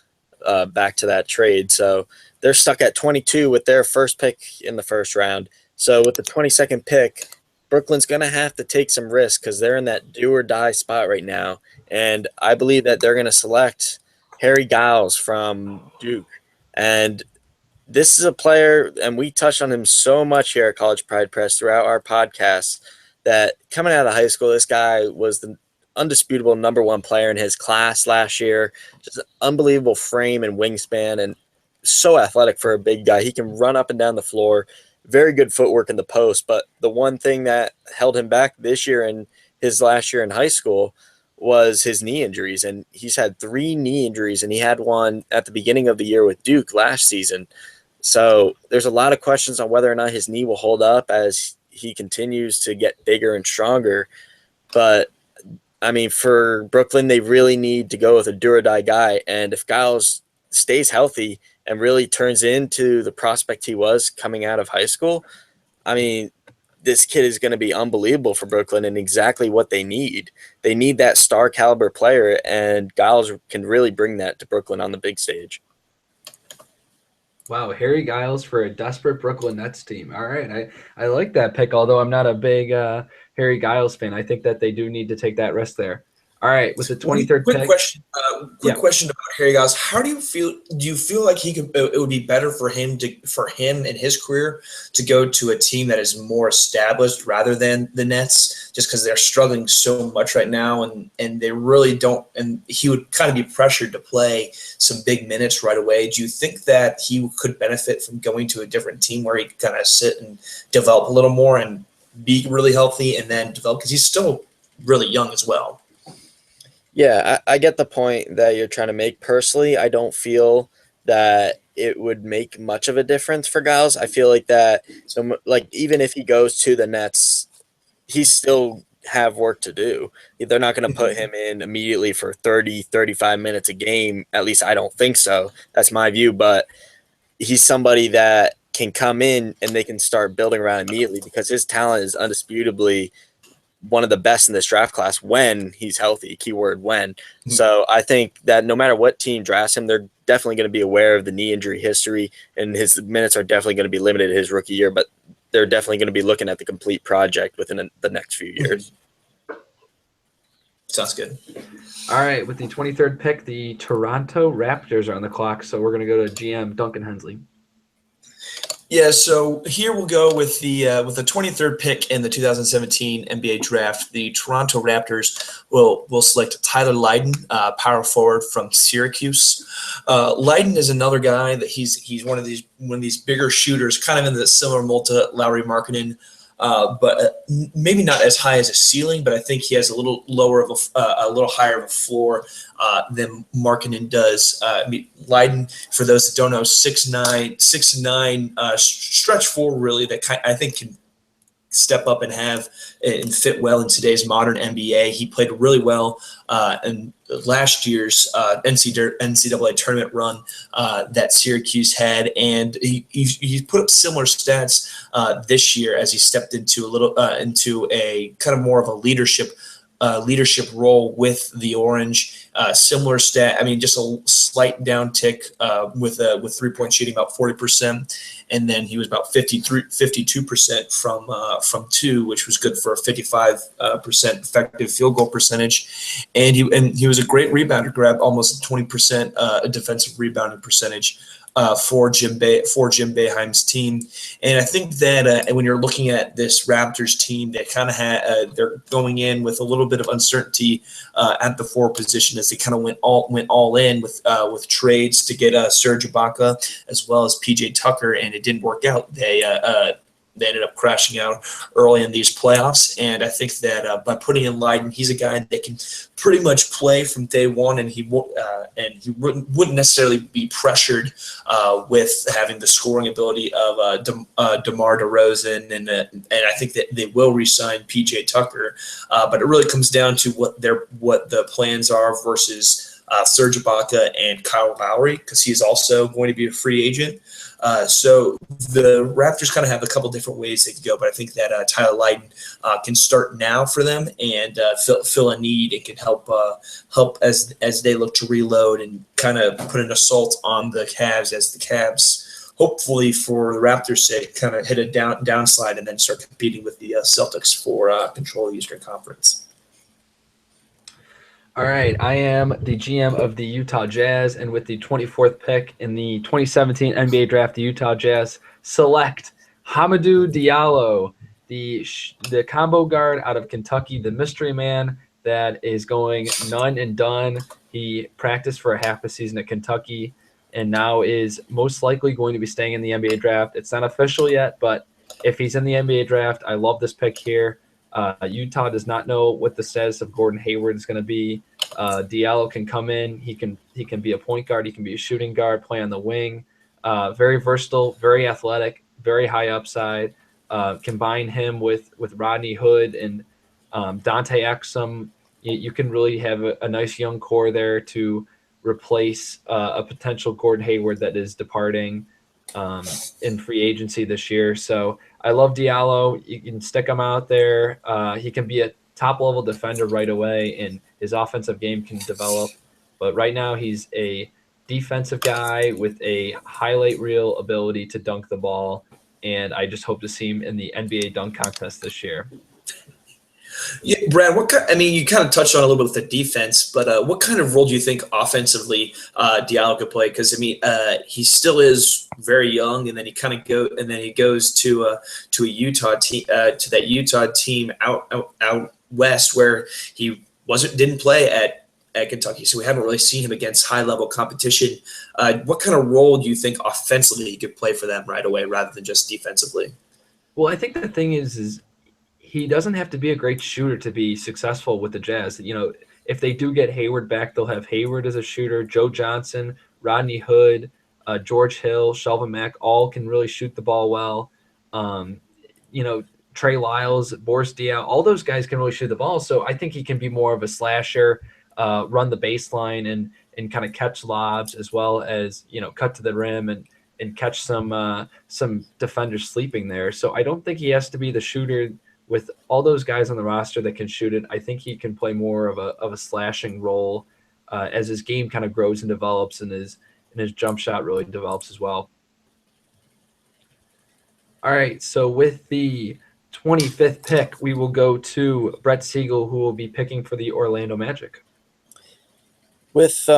back to that trade. So they're stuck at 22 with their first pick in the first round. So with the 22nd pick, Brooklyn's going to have to take some risks because they're in that do or die spot right now. And I believe that they're going to select Harry Giles from Duke. And this is a player, and we touched on him so much here at College Pride Press throughout our podcast, that coming out of high school, this guy was the undisputable number one player in his class last year. Just an unbelievable frame and wingspan, and so athletic for a big guy. He can run up and down the floor. Very good footwork in the post, but the one thing that held him back this year and his last year in high school was his knee injuries. And he's had 3 knee injuries, and he had one at the beginning of the year with Duke last season. So there's a lot of questions on whether or not his knee will hold up as he continues to get bigger and stronger. But, I mean, for Brooklyn, they really need to go with a do-or-die guy. And if Giles stays healthy and really turns into the prospect he was coming out of high school, I mean, this kid is going to be unbelievable for Brooklyn and exactly what they need. They need that star caliber player, and Giles can really bring that to Brooklyn on the big stage. Wow, Harry Giles for a desperate Brooklyn Nets team. All right, I like that pick, although I'm not a big Harry Giles fan. I think that they do need to take that risk there. All right, with the 23rd quick pick. Question about Harry Giles. How do you feel? Do you feel like it would be better for him in his career to go to a team that is more established rather than the Nets, just because they're struggling so much right now, and they really don't. And he would kind of be pressured to play some big minutes right away. Do you think that he could benefit from going to a different team where he could kind of sit and develop a little more and be really healthy and then develop? Because he's still really young as well. Yeah, I get the point that you're trying to make. Personally, I don't feel that it would make much of a difference for Giles. I feel like that. So, like, even if he goes to the Nets, he still have work to do. They're not going to put him in immediately for 30, 35 minutes a game. At least I don't think so. That's my view. But he's somebody that can come in and they can start building around immediately because his talent is undisputably one of the best in this draft class when he's healthy. Keyword when. So I think that no matter what team drafts him, they're definitely going to be aware of the knee injury history, and his minutes are definitely going to be limited his rookie year, but they're definitely going to be looking at the complete project within the next few years. Sounds good. All right, with the 23rd pick, the Toronto Raptors are on the clock, so we're going to go to GM Duncan Hensley. Yeah, so here we'll go with the 23rd pick in the 2017 NBA draft. The Toronto Raptors will select Tyler Lydon, power forward from Syracuse. Lydon is another guy that he's one of these bigger shooters, kind of in the similar mold to Lauri Markkanen. But maybe not as high as a ceiling, but I think he has a little lower of a little higher of a floor than Markkanen does. Lydon, for those that don't know, 6'9", stretch four really that I think can step up and have and fit well in today's modern NBA. He played really well in last year's NCAA tournament run that Syracuse had, and he put up similar stats this year as he stepped into into a kind of more of a leadership role with the Orange. Similar stat. I mean, just a slight downtick with 3-point shooting, about 40%, and then he was about 52% from two, which was good for a 55% effective field goal percentage. And he was a great rebounder, grabbed almost 20% defensive rebounding percentage. For Jim Boeheim's team, and I think that when you're looking at this Raptors team, they kind of they're going in with a little bit of uncertainty at the forward position as they kind of went all in with trades to get Serge Ibaka as well as PJ Tucker, and it didn't work out. They ended up crashing out early in these playoffs, and I think that by putting in Lydon, he's a guy that can pretty much play from day one, and he wouldn't necessarily be pressured with having the scoring ability of DeMar DeRozan, and I think that they will re-sign PJ Tucker, but it really comes down to what the plans are versus Serge Ibaka and Kyle Lowry, because he's also going to be a free agent. So the Raptors kind of have a couple different ways they could go, but I think that Tyler Lydon can start now for them and fill a need and can help as they look to reload and kind of put an assault on the Cavs as the Cavs, hopefully for the Raptors' sake, kind of hit a downslide and then start competing with the Celtics for control of the Eastern Conference. All right, I am the GM of the Utah Jazz, and with the 24th pick in the 2017 NBA Draft, the Utah Jazz select Hamidou Diallo, the combo guard out of Kentucky, the mystery man that is going none and done. He practiced for a half a season at Kentucky and now is most likely going to be staying in the NBA Draft. It's not official yet, but if he's in the NBA Draft, I love this pick here. Utah does not know what the status of Gordon Hayward is going to be. Diallo can come in. He can be a point guard. He can be a shooting guard, play on the wing. Very versatile, very athletic, very high upside. Combine him with Rodney Hood and Dante Exum. You can really have a nice young core there to replace a potential Gordon Hayward that is departing in free agency this year. So I love Diallo. You can stick him out there. He can be a top-level defender right away, and his offensive game can develop. But right now he's a defensive guy with a highlight reel ability to dunk the ball, and I just hope to see him in the NBA dunk contest this year. Yeah, Brad, you kind of touched on a little bit with the defense, but what kind of role do you think offensively Diallo could play? Because he still is very young, and then he goes to a Utah team, to that Utah team out west where he didn't play at Kentucky, so we haven't really seen him against high level competition. What kind of role do you think offensively he could play for them right away, rather than just defensively? Well, I think the thing is he doesn't have to be a great shooter to be successful with the Jazz. You know, if they do get Hayward back, they'll have Hayward as a shooter, Joe Johnson, Rodney Hood, George Hill, Shelvin Mack, all can really shoot the ball well. Trey Lyles, Boris Diaw, all those guys can really shoot the ball. So I think he can be more of a slasher, run the baseline and kind of catch lobs, as well as, cut to the rim and catch some defenders sleeping there. So I don't think he has to be the shooter with all those guys on the roster that can shoot it. I think he can play more of a slashing role as his game kind of grows and develops, and his jump shot really develops as well. All right, so with the 25th pick, we will go to Brett Siegel, who will be picking for the Orlando Magic. With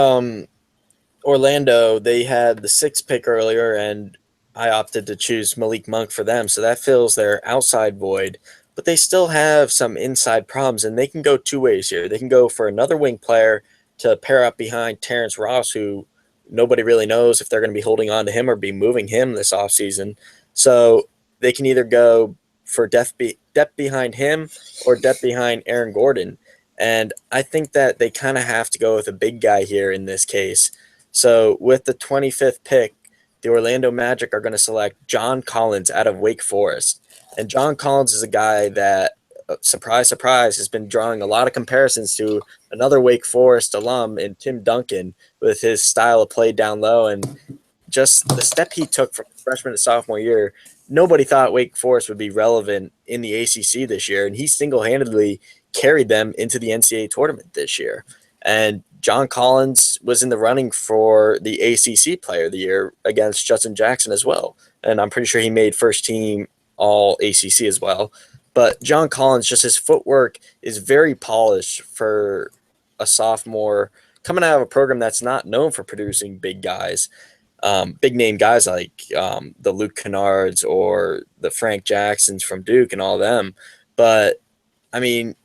Orlando, they had the 6th pick earlier, and I opted to choose Malik Monk for them, so that fills their outside void. But they still have some inside problems, and they can go two ways here. They can go for another wing player to pair up behind Terrence Ross, who nobody really knows if they're going to be holding on to him or be moving him this offseason. So they can either go for depth behind him or depth behind Aaron Gordon. And I think that they kind of have to go with a big guy here in this case. So with the 25th pick, the Orlando Magic are going to select John Collins out of Wake Forest. And John Collins is a guy that, surprise, surprise, has been drawing a lot of comparisons to another Wake Forest alum in Tim Duncan with his style of play down low. And just the step he took from freshman to sophomore year, nobody thought Wake Forest would be relevant in the ACC this year. And he single-handedly carried them into the NCAA tournament this year. And John Collins was in the running for the ACC Player of the Year against Justin Jackson as well. And I'm pretty sure he made first team all ACC as well. But John Collins, just his footwork is very polished for a sophomore coming out of a program that's not known for producing big guys, big name guys like the Luke Kennards or the Frank Jacksons from Duke and all them. But, I mean,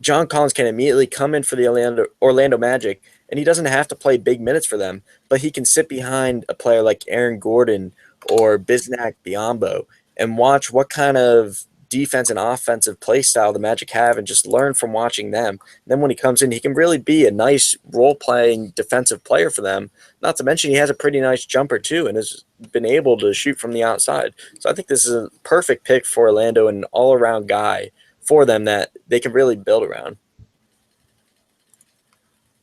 John Collins can immediately come in for the Orlando Magic, and he doesn't have to play big minutes for them, but he can sit behind a player like Aaron Gordon or Bismack Biyombo and watch what kind of defense and offensive play style the Magic have and just learn from watching them. And then when he comes in, he can really be a nice role-playing defensive player for them. Not to mention he has a pretty nice jumper too and has been able to shoot from the outside. So I think this is a perfect pick for Orlando and an all-around guy for them that they can really build around.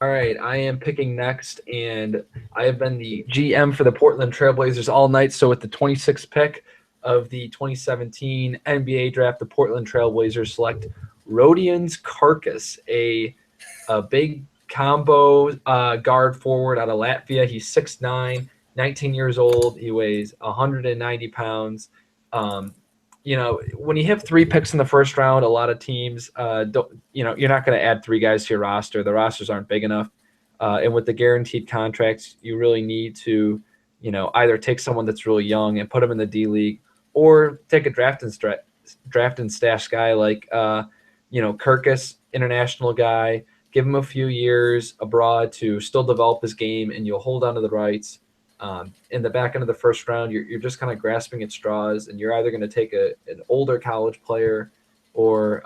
All right, I am picking next, and I have been the GM for the Portland Trailblazers all night. So with the 26th pick of the 2017 NBA draft, the Portland Trailblazers select Rodions Karkas, a big combo guard forward out of Latvia. He's 6'9", 19 years old. He weighs 190 pounds. When you have 3 picks in the first round, a lot of teams don't. You're not going to add 3 guys to your roster. The rosters aren't big enough, and with the guaranteed contracts, you really need to, either take someone that's really young and put them in the D League, or take a draft and stash guy like Kirkus, international guy. Give him a few years abroad to still develop his game, and you'll hold on to the rights. In the back end of the first round, you're just kind of grasping at straws, and you're either going to take an older college player or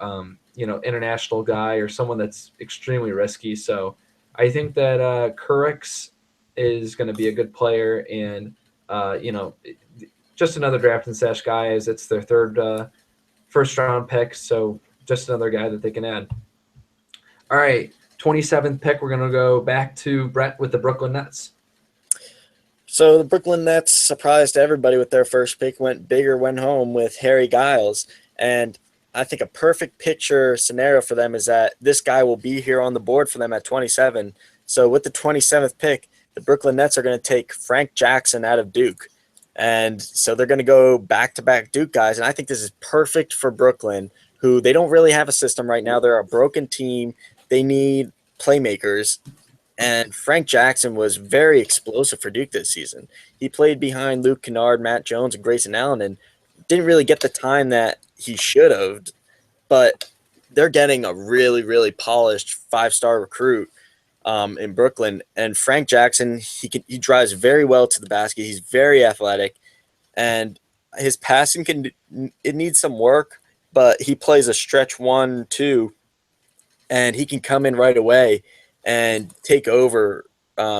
international guy or someone that's extremely risky. So I think that Kurix is going to be a good player, and just another draft and stash guy, as it's their third first round pick. So just another guy that they can add. All right, 27th pick, we're going to go back to Brett with the Brooklyn Nets. So the Brooklyn Nets surprised everybody with their first pick, went big or went home with Harry Giles. And I think a perfect picture scenario for them is that this guy will be here on the board for them at 27. So with the 27th pick, the Brooklyn Nets are going to take Frank Jackson out of Duke. And so they're going to go back-to-back Duke guys. And I think this is perfect for Brooklyn, who they don't really have a system right now. They're a broken team. They need playmakers. And Frank Jackson was very explosive for Duke this season. He played behind Luke Kennard, Matt Jones, and Grayson Allen, and didn't really get the time that he should have. But they're getting a really, really polished 5-star recruit in Brooklyn. And Frank Jackson, he drives very well to the basket. He's very athletic, and his passing it needs some work, but he plays a stretch 1-2, and he can come in right away and take over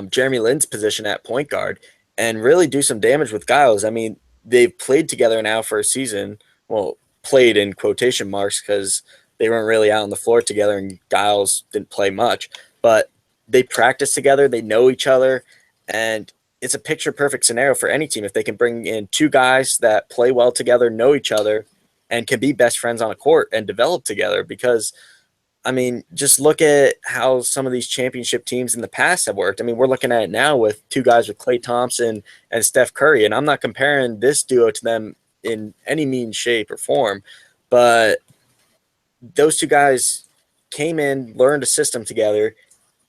Jeremy Lin's position at point guard. and really do some damage with Giles. I mean, they've played together now for a season. Well, played in quotation marks because they weren't really out on the floor together, and Giles didn't play much. But they practice together, they know each other, and it's a picture perfect scenario for any team if they can bring in two guys that play well together, know each other, and can be best friends on a court and develop together. Because I mean, just look at how some of these championship teams in the past have worked. I mean, we're looking at it now with two guys with Klay Thompson and Steph Curry, and I'm not comparing this duo to them in any mean, shape, or form, but those two guys came in, learned a system together,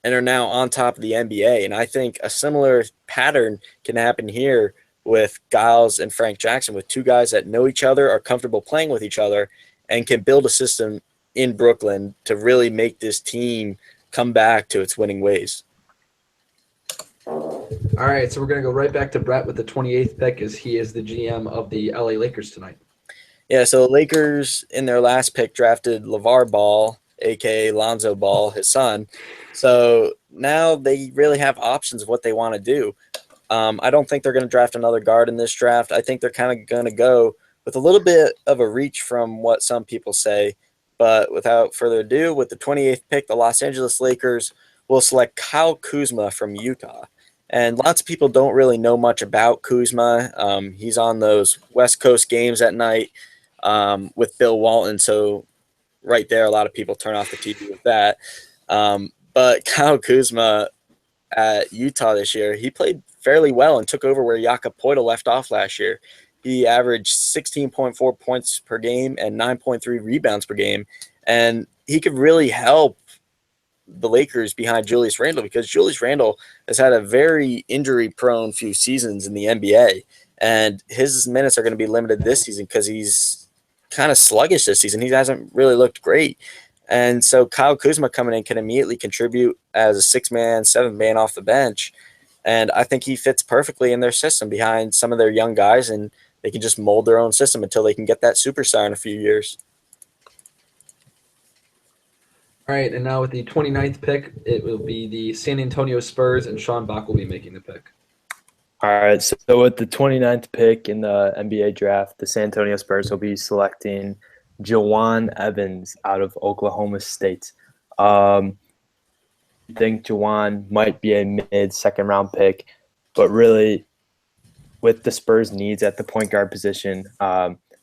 and are now on top of the NBA. And I think a similar pattern can happen here with Giles and Frank Jackson, with two guys that know each other, are comfortable playing with each other, and can build a system in Brooklyn to really make this team come back to its winning ways. All right, so we're going to go right back to Brett with the 28th pick, as he is the GM of the LA Lakers tonight. Yeah, so the Lakers in their last pick drafted LeVar Ball, a.k.a. Lonzo Ball, his son. So now they really have options of what they want to do. I don't think they're going to draft another guard in this draft. I think they're kind of going to go with a little bit of a reach from what some people say. But without further ado, with the 28th pick, the Los Angeles Lakers will select Kyle Kuzma from Utah. And lots of people don't really know much about Kuzma. He's on those West Coast games at night with Bill Walton. So right there, a lot of people turn off the TV with that. But Kyle Kuzma at Utah this year, he played fairly well and took over where Jakob Poeltl left off last year. He averaged 16.4 points per game and 9.3 rebounds per game. And he could really help the Lakers behind Julius Randle, because Julius Randle has had a very injury-prone few seasons in the NBA. And his minutes are going to be limited this season because he's kind of sluggish this season. He hasn't really looked great. And so Kyle Kuzma coming in can immediately contribute as a six-man, seven-man off the bench. And I think he fits perfectly in their system behind some of their young guys, and they can just mold their own system until they can get that superstar in a few years. All right, and now with the 29th pick, it will be the San Antonio Spurs, and Sean Bach will be making the pick. All right, so with the 29th pick in the NBA draft, the San Antonio Spurs will be selecting Jawan Evans out of Oklahoma State. I think Jawan might be a mid-second round pick, but really with the Spurs' needs at the point guard position,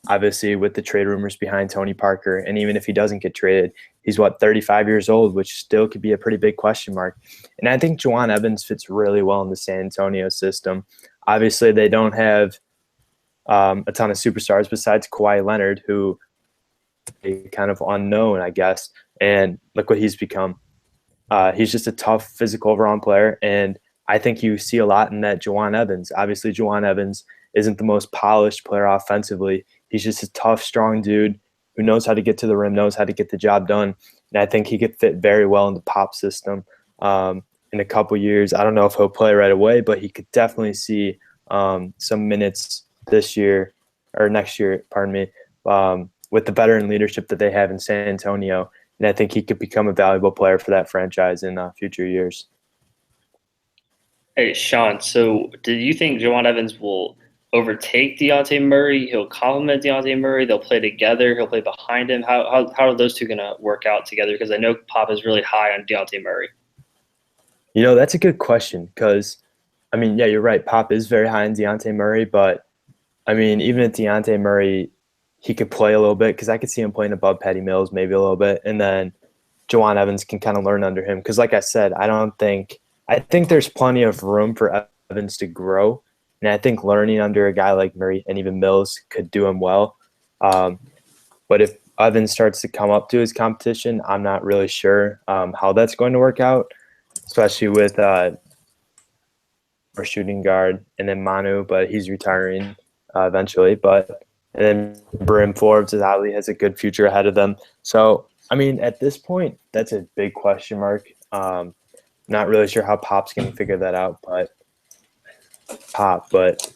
obviously with the trade rumors behind Tony Parker, and even if he doesn't get traded, he's 35 years old, which still could be a pretty big question mark. And I think Jawan Evans fits really well in the San Antonio system. Obviously, they don't have a ton of superstars besides Kawhi Leonard, who is kind of unknown, I guess. And look what he's become. He's just a tough physical round player, and I think you see a lot in that Jawan Evans. Obviously, Jawan Evans isn't the most polished player offensively. He's just a tough, strong dude who knows how to get to the rim, knows how to get the job done. And I think he could fit very well in the Pop system in a couple years. I don't know if he'll play right away, but he could definitely see some minutes this year or next year, pardon me, with the veteran leadership that they have in San Antonio. And I think he could become a valuable player for that franchise in future years. Hey, Sean, so do you think Jawan Evans will overtake Dejounte Murray? He'll complement Dejounte Murray. They'll play together. He'll play behind him. How are those two going to work out together? Because I know Pop is really high on Dejounte Murray. You know, that's a good question because, I mean, yeah, you're right. Pop is very high on Dejounte Murray, but, I mean, even if Dejounte Murray, he could play a little bit because I could see him playing above Patty Mills maybe a little bit, and then Jawan Evans can kind of learn under him because, like I said, I think there's plenty of room for Evans to grow, and I think learning under a guy like Murray and even Mills could do him well. But if Evans starts to come up to his competition, I'm not really sure how that's going to work out, especially with our shooting guard and then Manu, but he's retiring eventually. And then Brim Forbes has a good future ahead of them. So, I mean, at this point, that's a big question mark. Not really sure how Pop's going to figure that out, but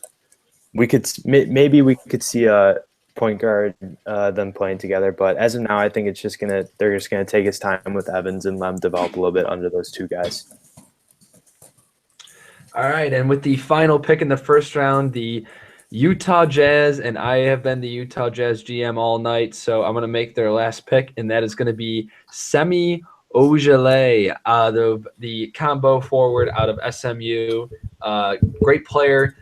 we could maybe see a point guard them playing together. But as of now, I think they're just gonna take his time with Evans and let him develop a little bit under those two guys. All right, and with the final pick in the first round, the Utah Jazz, and I have been the Utah Jazz GM all night, so I'm going to make their last pick, and that is going to be Semi Ojeleye out of the combo forward out of SMU. Great player,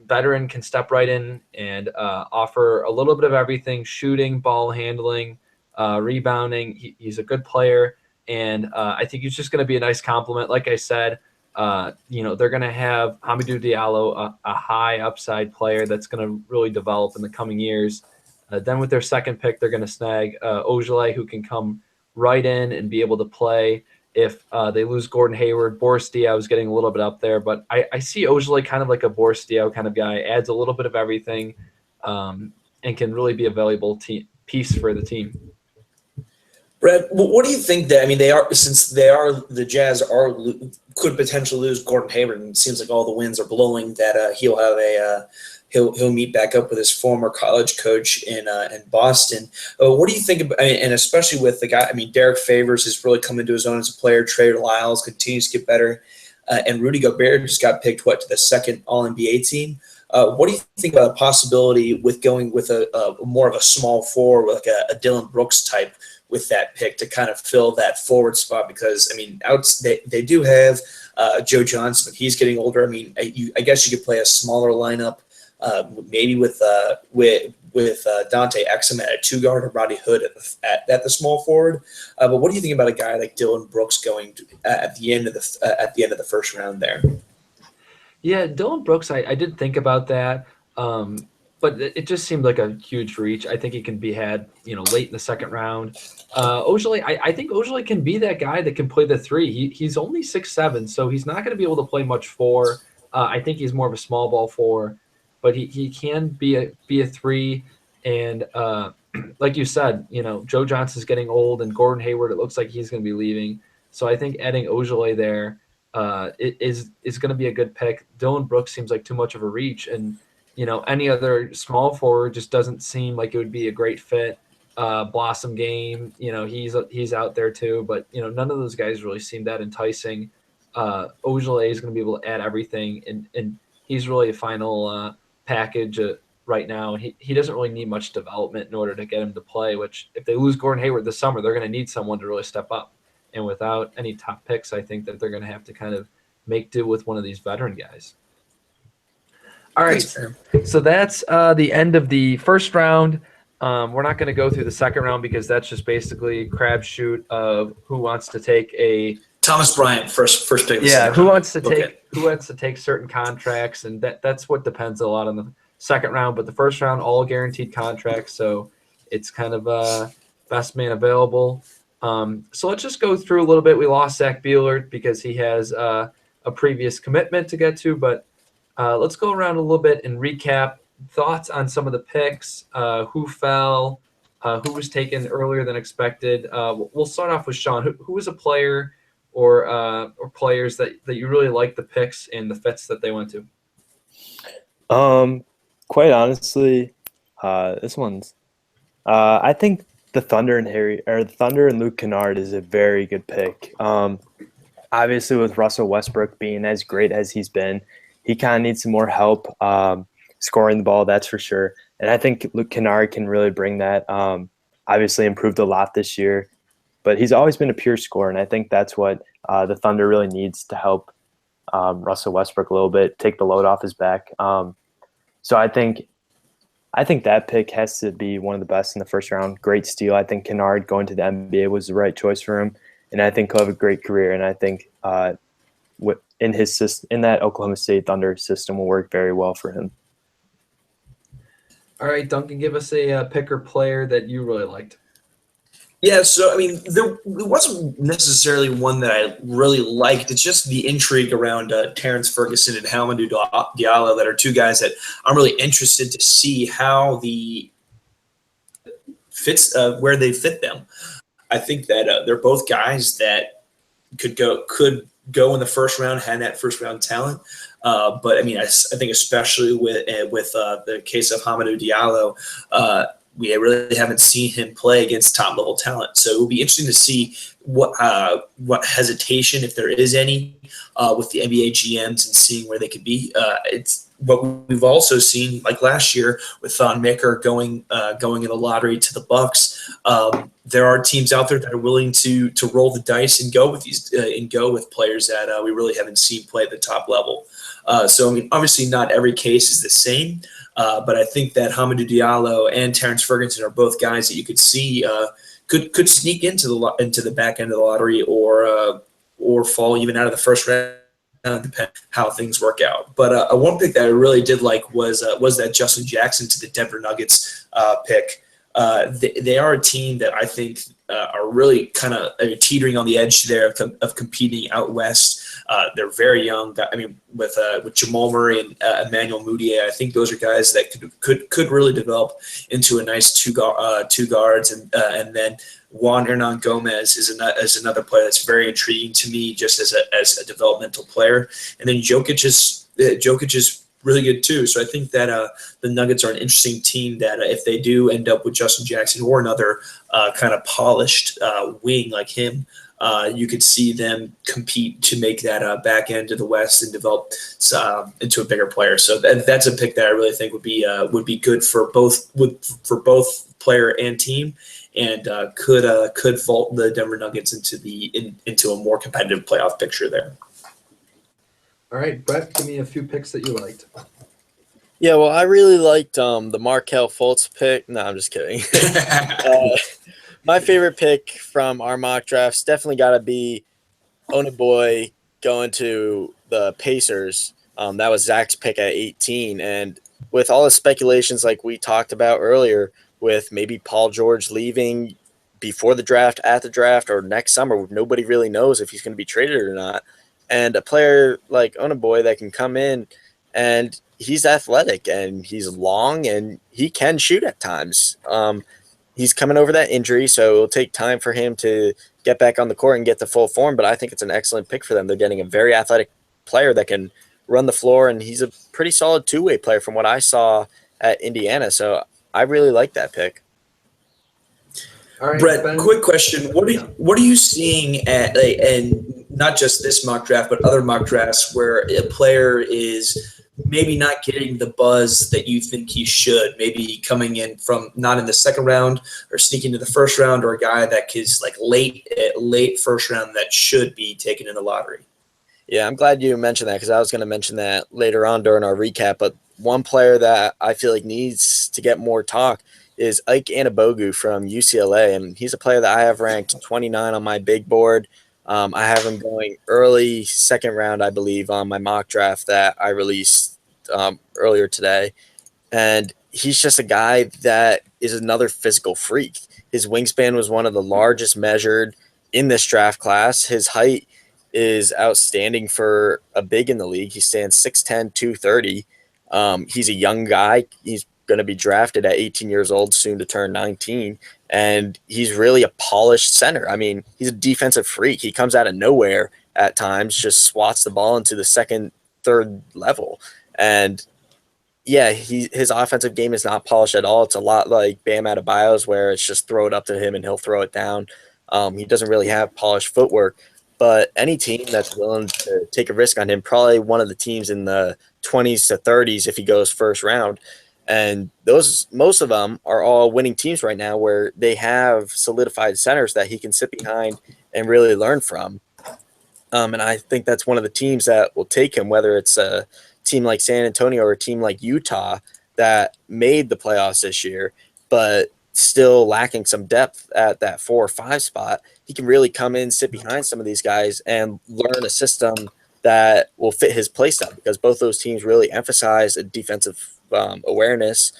veteran, can step right in and offer a little bit of everything: shooting, ball handling, rebounding. He's a good player, and I think he's just going to be a nice compliment. Like I said, they're going to have Hamidou Diallo, a high upside player that's going to really develop in the coming years. Then with their second pick, they're going to snag Ojeleye, who can come right in and be able to play. If they lose Gordon Hayward, Boris Diaw is getting a little bit up there, but I see Ojeleye kind of like a Boris Diaw kind of guy, adds a little bit of everything, and can really be a valuable piece for the team. Brett, what do you think that, I mean, the Jazz could potentially lose Gordon Hayward, and it seems like all the winds are blowing that he'll have he'll meet back up with his former college coach in Boston. What do you think about, and especially with the guy, I mean, Derek Favors has really come into his own as a player. Trey Lyles continues to get better, and Rudy Gobert just got picked to the second All-NBA team. What do you think about the possibility with going with a more of a small forward, like a Dylan Brooks type, with that pick to kind of fill that forward spot? Because, I mean, they do have Joe Johnson, but he's getting older. I mean, I guess you could play a smaller lineup, maybe with Dante Exum at a 2-guard or Roddy Hood at the small forward. But what do you think about a guy like Dylan Brooks going at the end of the first round there? Yeah, Dylan Brooks, I did think about that. But it just seemed like a huge reach. I think he can be had, late in the second round. Ojeleye, I think Ojeleye can be that guy that can play the 3. He's only 6'7", so he's not going to be able to play much 4. I think he's more of a small ball 4, but he can be a 3. And like you said, Joe Johnson's getting old, and Gordon Hayward, it looks like he's going to be leaving. So I think adding Ojeleye there is going to be a good pick. Dylan Brooks seems like too much of a reach, and any other small forward just doesn't seem like it would be a great fit. Blossom Game, he's out there too, but none of those guys really seem that enticing. Ojeleye is going to be able to add everything, and he's really a final package right now. He doesn't really need much development in order to get him to play, which if they lose Gordon Hayward this summer, they're going to need someone to really step up. And without any top picks, I think that they're going to have to kind of make do with one of these veteran guys. All right, so that's the end of the first round. We're not going to go through the second round because that's just basically crapshoot of who wants to take a Thomas Bryant first pick. Yeah, who wants to take certain contracts, and that's what depends a lot on the second round. But the first round, all guaranteed contracts, so it's kind of best man available. So let's just go through a little bit. We lost Zach Bielert because he has a previous commitment to get to, but let's go around a little bit and recap thoughts on some of the picks, who fell, who was taken earlier than expected. We'll start off with Sean. Who was a player or players that you really like the picks and the fits that they went to? Quite honestly, this one's I think the Thunder and Luke Kennard is a very good pick. Obviously, with Russell Westbrook being as great as he's been, he kind of needs some more help scoring the ball, that's for sure. And I think Luke Kennard can really bring that. Obviously improved a lot this year, but he's always been a pure scorer, and I think that's what the Thunder really needs to help Russell Westbrook a little bit, take the load off his back. So I think that pick has to be one of the best in the first round. Great steal. I think Kennard going to the NBA was the right choice for him, and I think he'll have a great career. And I think in that Oklahoma State Thunder system will work very well for him. All right, Duncan, give us a pick or player that you really liked. Yeah, so, I mean, there wasn't necessarily one that I really liked. It's just the intrigue around Terrence Ferguson and Hamidou Diallo that are two guys that I'm really interested to see how the fits where they fit them. I think that they're both guys that could go in the first round, had that first round talent. But I mean, I think especially with the case of Hamidou Diallo, we really haven't seen him play against top level talent. So it will be interesting to see what hesitation, if there is any, with the NBA GMs and seeing where they could be. It's what we've also seen, like last year with Thon Maker going in the lottery to the Bucks. There are teams out there that are willing to roll the dice and go with these and go with players that we really haven't seen play at the top level. So I mean, obviously, not every case is the same, but I think that Hamidou Diallo and Terrence Ferguson are both guys that you could see could sneak into the back end of the lottery or fall even out of the first round, depending how things work out. But one pick that I really did like was that Justin Jackson to the Denver Nuggets pick. They are a team that I think are really kind of teetering on the edge there of competing out west. They're very young. I mean, with Jamal Murray and Emmanuel Mudiay, I think those are guys that could really develop into a nice two guards, and then Juan Hernan Gomez is another player that's very intriguing to me, just as a developmental player. And then Jokic is really good too. So I think that the Nuggets are an interesting team that if they do end up with Justin Jackson or another kind of polished wing like him, you could see them compete to make that back end of the West and develop into a bigger player. So that's a pick that I really think would be good for both player and team, and could vault the Denver Nuggets into a more competitive playoff picture there. All right, Brett, give me a few picks that you liked. Yeah, well, I really liked the Markelle Fultz pick. No, I'm just kidding. My favorite pick from our mock drafts definitely got to be Onaboy going to the Pacers. That was Zach's pick at 18. And with all the speculations like we talked about earlier, with maybe Paul George leaving before the draft, at the draft, or next summer, nobody really knows if he's going to be traded or not. And a player like Onaboy that can come in, and he's athletic and he's long and he can shoot at times. He's coming over that injury, so it'll take time for him to get back on the court and get to full form, but I think it's an excellent pick for them. They're getting a very athletic player that can run the floor, and he's a pretty solid two-way player from what I saw at Indiana, so I really like that pick. All right, Brett, Ben. quick question. What are you seeing at, and not just this mock draft, but other mock drafts where a player is maybe not getting the buzz that you think he should, maybe coming in from not in the second round or sneaking to the first round, or a guy that is like late first round that should be taken in the lottery? Yeah, I'm glad you mentioned that because I was going to mention that later on during our recap. But one player that I feel like needs to get more talk is Ike Anabogu from UCLA, and he's a player that I have ranked 29 on my big board. I have him going early second round, I believe, on my mock draft that I released earlier today. And he's just a guy that is another physical freak. His wingspan was one of the largest measured in this draft class. His height is outstanding for a big in the league. He stands 6'10", 230. He's a young guy. He's going to be drafted at 18 years old, soon to turn 19. And he's really a polished center. I mean, he's a defensive freak. He comes out of nowhere at times, just swats the ball into the second, third level. And yeah, his offensive game is not polished at all. It's a lot like Bam Adebayo's, where it's just throw it up to him and he'll throw it down. He doesn't really have polished footwork. But any team that's willing to take a risk on him, probably one of the teams in the 20s to 30s if he goes first round. And most of them are all winning teams right now where they have solidified centers that he can sit behind and really learn from. And I think that's one of the teams that will take him, whether it's a team like San Antonio or a team like Utah that made the playoffs this year, but still lacking some depth at that 4 or 5 spot. He can really come in, sit behind some of these guys, and learn a system that will fit his play style, because both those teams really emphasize a defensive awareness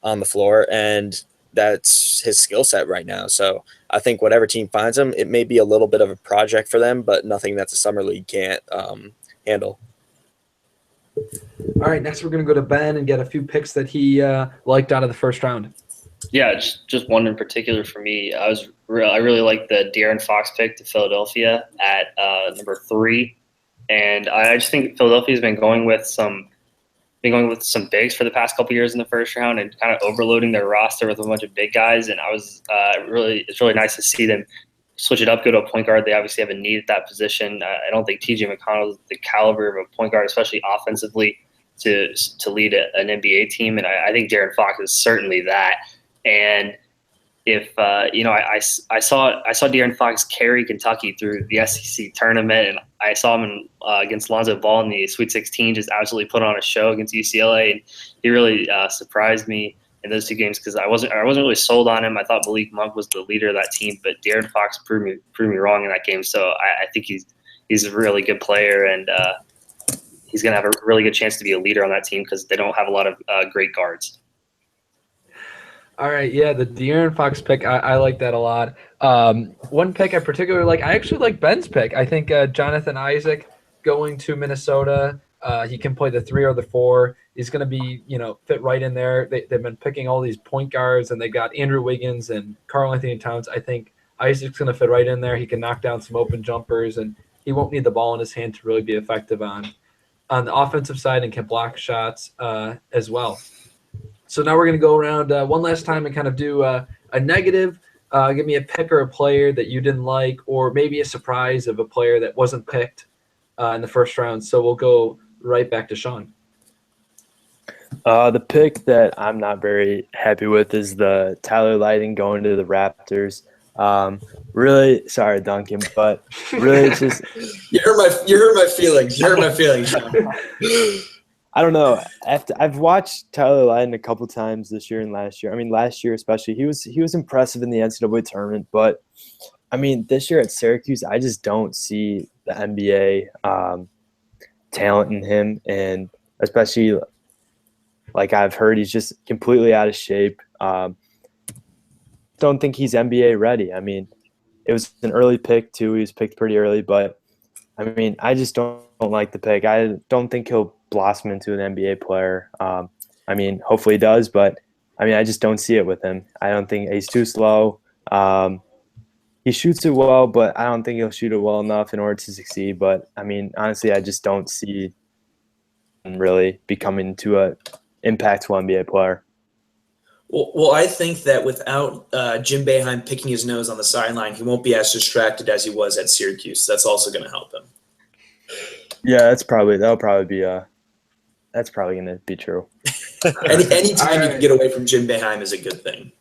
on the floor, and that's his skill set right now. So I think whatever team finds him, it may be a little bit of a project for them, but nothing that the summer league can't handle. All right, next we're going to go to Ben and get a few picks that he liked out of the first round. Yeah, just one in particular for me. I really like the De'Aaron Fox pick to Philadelphia at number 3, and I just think Philadelphia's been going with some been going with some bigs for the past couple years in the first round and kind of overloading their roster with a bunch of big guys. And it's really nice to see them switch it up, go to a point guard. They obviously have a need at that position. I don't think TJ McConnell is the caliber of a point guard, especially offensively, to lead an NBA team. And I think De'Aaron Fox is certainly that. And if I saw De'Aaron Fox carry Kentucky through the SEC tournament, and I saw him against Lonzo Ball in the Sweet 16, just absolutely put on a show against UCLA, and he really surprised me in those two games because I wasn't really sold on him. I thought Malik Monk was the leader of that team, but De'Aaron Fox proved me wrong in that game. So I think he's a really good player, and he's going to have a really good chance to be a leader on that team because they don't have a lot of great guards. All right, yeah, the De'Aaron Fox pick, I like that a lot. One pick I particularly like, I actually like Ben's pick. I think Jonathan Isaac going to Minnesota, he can play the 3 or the 4. He's going to be, fit right in there. They've been picking all these point guards, and they got Andrew Wiggins and Karl Anthony Towns. I think Isaac's going to fit right in there. He can knock down some open jumpers, and he won't need the ball in his hand to really be effective on the offensive side and can block shots as well. So now we're going to go around one last time and kind of do a negative. Give me a pick or a player that you didn't like, or maybe a surprise of a player that wasn't picked in the first round. So we'll go right back to Sean. The pick that I'm not very happy with is the Tyler Lighting going to the Raptors. Really, sorry, Duncan, but really it's just you hurt my feelings. You hurt my feelings, Sean. I don't know. I've watched Tyler Lydon a couple times this year and last year. I mean, last year especially, he was impressive in the NCAA tournament. But I mean, this year at Syracuse, I just don't see the NBA talent in him, and especially like I've heard, he's just completely out of shape. Don't think he's NBA ready. I mean, it was an early pick too. He was picked pretty early, but I mean, I just don't like the pick. I don't think he'll blossom into an NBA player. I mean, hopefully he does, but I mean, I just don't see it with him. I don't think he's too slow. He shoots it well, but I don't think he'll shoot it well enough in order to succeed. But I mean, honestly, I just don't see him really becoming to a impactful NBA player. Well, I think that without Jim Boeheim picking his nose on the sideline, he won't be as distracted as he was at Syracuse. That's also going to help him. Yeah, that's probably going to be true. Any time you can get away from Jim Boeheim is a good thing.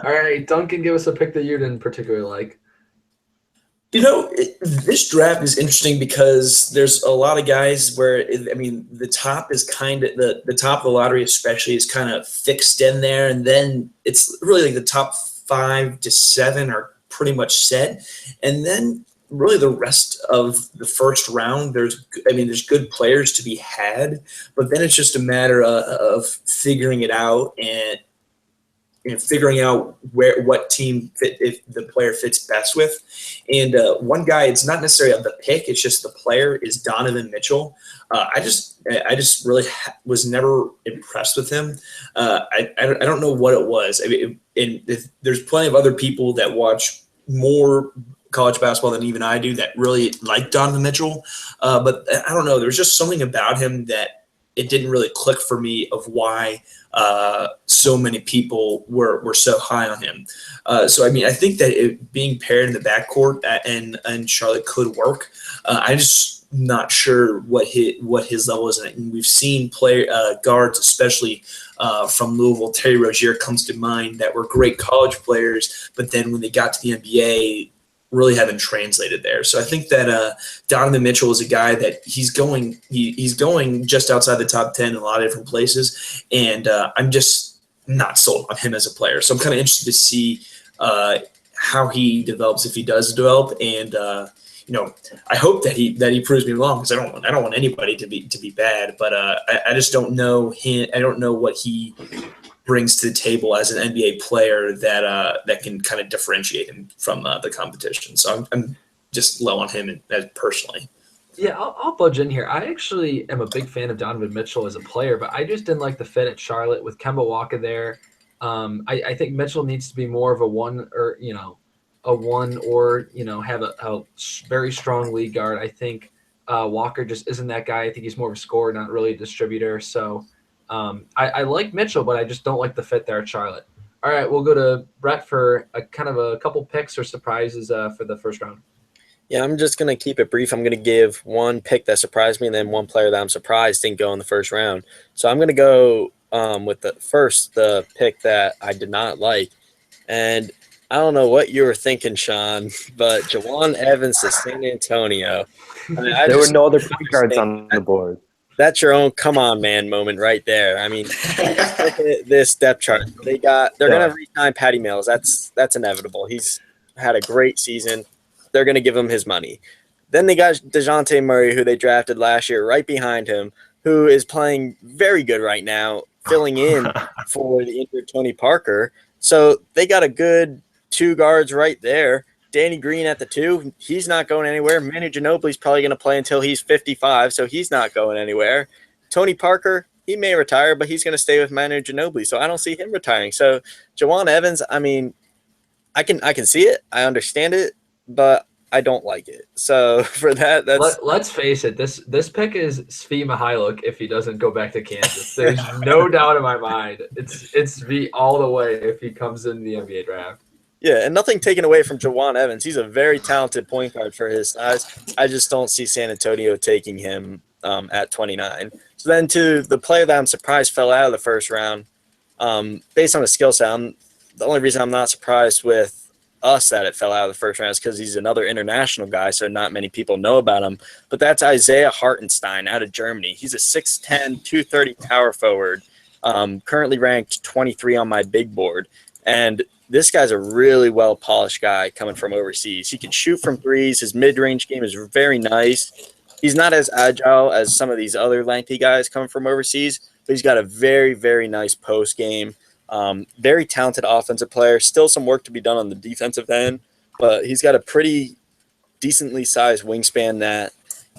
All right, Duncan, give us a pick that you didn't particularly like. This draft is interesting because there's a lot of guys where, the top is kind of the top of the lottery, especially, is kind of fixed in there. And then it's really like the top 5 to 7 are pretty much set. And then really the rest of the first round, there's good players to be had, but then it's just a matter of figuring it out and figuring out what team if the player fits best with. And one guy, it's not necessarily of the pick, it's just the player, is Donovan Mitchell. I just really was never impressed with him. I don't know what it was. There's plenty of other people that watch more college basketball than even I do that really like Donovan Mitchell. But I don't know. There's just something about him that it didn't really click for me of why so many people were so high on him. So I think that being paired in the backcourt and Charlotte could work. I'm just not sure what his level is, and we've seen guards, especially from Louisville. Terry Rozier comes to mind, that were great college players, but then when they got to the NBA, really haven't translated there. So I think that Donovan Mitchell is a guy that he's going just outside the top 10 in a lot of different places, and I'm just not sold on him as a player. So I'm kind of interested to see how he develops, if he does develop, and I hope that he proves me wrong, because I don't want anybody to be bad, but I just don't know him. I don't know what he brings to the table as an NBA player that can kind of differentiate him from the competition. So I'm just low on him personally. Yeah, I'll budge in here. I actually am a big fan of Donovan Mitchell as a player, but I just didn't like the fit at Charlotte with Kemba Walker there. I think Mitchell needs to be more of a one, or have a very strong lead guard. I think Walker just isn't that guy. I think he's more of a scorer, not really a distributor. So I like Mitchell, but I just don't like the fit there at Charlotte. All right, we'll go to Brett for a kind of a couple picks or surprises for the first round. Yeah, I'm just going to keep it brief. I'm going to give one pick that surprised me and then one player that I'm surprised didn't go in the first round. So I'm going to go with the pick that I did not like. And I don't know what you were thinking, Sean, but Jawan Evans to San Antonio. I mean, There were no other point guards on the board. That's your own come on man moment right there. I mean, look at this depth chart. They're gonna re-sign Patty Mills. That's inevitable. He's had a great season. They're gonna give him his money. Then they got DeJounte Murray, who they drafted last year, right behind him, who is playing very good right now, filling in for the injured Tony Parker. So they got a good two guards right there. Danny Green at the 2, he's not going anywhere. Manu Ginobili's probably going to play until he's 55, so he's not going anywhere. Tony Parker, he may retire, but he's going to stay with Manu Ginobili, so I don't see him retiring. So Jawan Evans, I mean, I can see it, I understand it, but I don't like it. So for that, let's face it. This pick is Svi Mihailuk if he doesn't go back to Kansas. There's no doubt in my mind. It's Svi all the way if he comes in the NBA draft. Yeah, and nothing taken away from Jawan Evans. He's a very talented point guard for his size. I just don't see San Antonio taking him at 29. So then to the player that I'm surprised fell out of the first round, based on his skill set, the only reason I'm not surprised with us that it fell out of the first round is because he's another international guy, so not many people know about him. But that's Isaiah Hartenstein out of Germany. He's a 6'10", 230 power forward, currently ranked 23 on my big board. And this guy's a really well-polished guy coming from overseas. He can shoot from threes. His mid-range game is very nice. He's not as agile as some of these other lengthy guys coming from overseas, but he's got a very, very nice post game. Very talented offensive player. Still some work to be done on the defensive end, but he's got a pretty decently sized wingspan that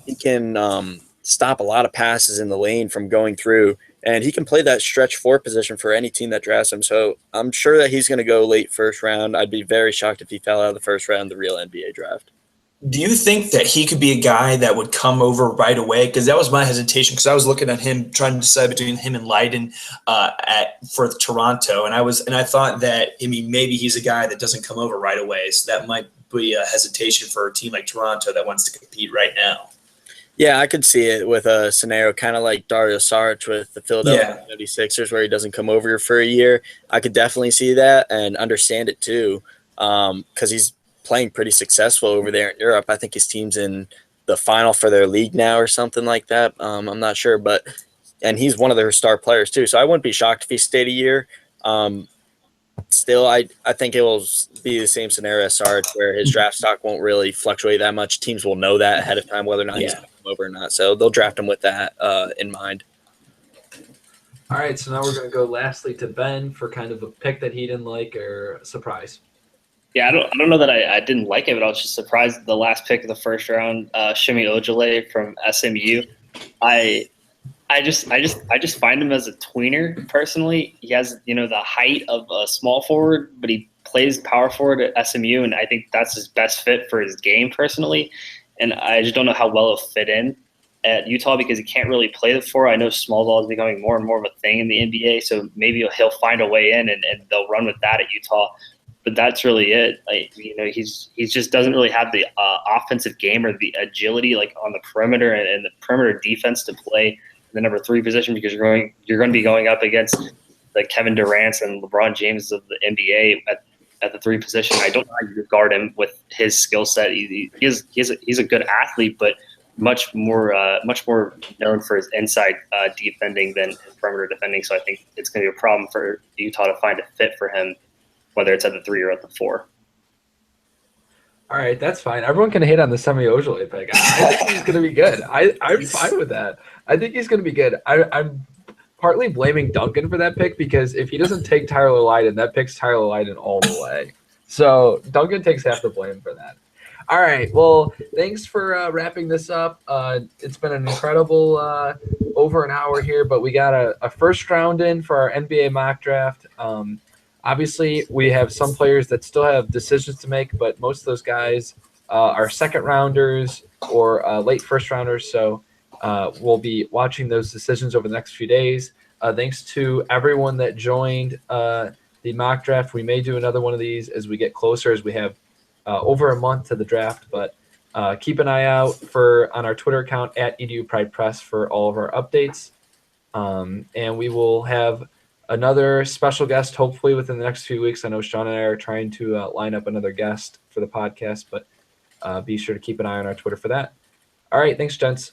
he can stop a lot of passes in the lane from going through. And he can play that stretch 4 position for any team that drafts him. So I'm sure that he's going to go late first round. I'd be very shocked if he fell out of the first round of the real NBA draft. Do you think that he could be a guy that would come over right away? Because that was my hesitation. Because I was looking at him, trying to decide between him and Leiden for Toronto, and I thought that maybe he's a guy that doesn't come over right away. So that might be a hesitation for a team like Toronto that wants to compete right now. Yeah, I could see it with a scenario kind of like Dario Saric with the Philadelphia 76ers where he doesn't come over here for a year. I could definitely see that and understand it too because he's playing pretty successful over there in Europe. I think his team's in the final for their league now or something like that. I'm not sure, and he's one of their star players too. So I wouldn't be shocked if he stayed a year. Still, I think it will be the same scenario as Saric where his draft stock won't really fluctuate that much. Teams will know that ahead of time whether or not he's going to come over or not. So they'll draft him with that in mind. All right, so now we're going to go lastly to Ben for kind of a pick that he didn't like or a surprise. Yeah, I don't know that I didn't like it, but I was just surprised the last pick of the first round, Shimi Ojale from SMU. I just find him as a tweener personally. He has, the height of a small forward, but he plays power forward at SMU, and I think that's his best fit for his game personally. And I just don't know how well he'll fit in at Utah because he can't really play the 4. I know small ball is becoming more and more of a thing in the NBA, so maybe he'll find a way in and they'll run with that at Utah. But that's really it. He's just doesn't really have the offensive game or the agility like on the perimeter and the perimeter defense to play the number 3 position because you're going to be going up against the Kevin Durant's and LeBron James of the NBA at the 3 position. I don't know how you guard him with his skill set. He's a good athlete, but much more known for his inside defending than perimeter defending. So I think it's going to be a problem for Utah to find a fit for him, whether it's at the 3 or at the 4. All right, that's fine. Everyone can hate on the Semi Ojale pick. I think he's going to be good. I'm fine with that. I think he's going to be good. I'm partly blaming Duncan for that pick because if he doesn't take Tyler Lydon, that picks Tyler Lydon all the way. So Duncan takes half the blame for that. All right, well, thanks for wrapping this up. It's been an incredible over an hour here, but we got a first round in for our NBA mock draft. Obviously, we have some players that still have decisions to make, but most of those guys our second rounders or late first rounders. So we'll be watching those decisions over the next few days. Thanks to everyone that joined the mock draft. We may do another one of these as we get closer, as we have over a month to the draft. But keep an eye out on our Twitter account at EDU Pride Press for all of our updates. And we will have another special guest hopefully within the next few weeks. I know Sean and I are trying to line up another guest for the podcast, but be sure to keep an eye on our Twitter for that. All right, thanks, gents.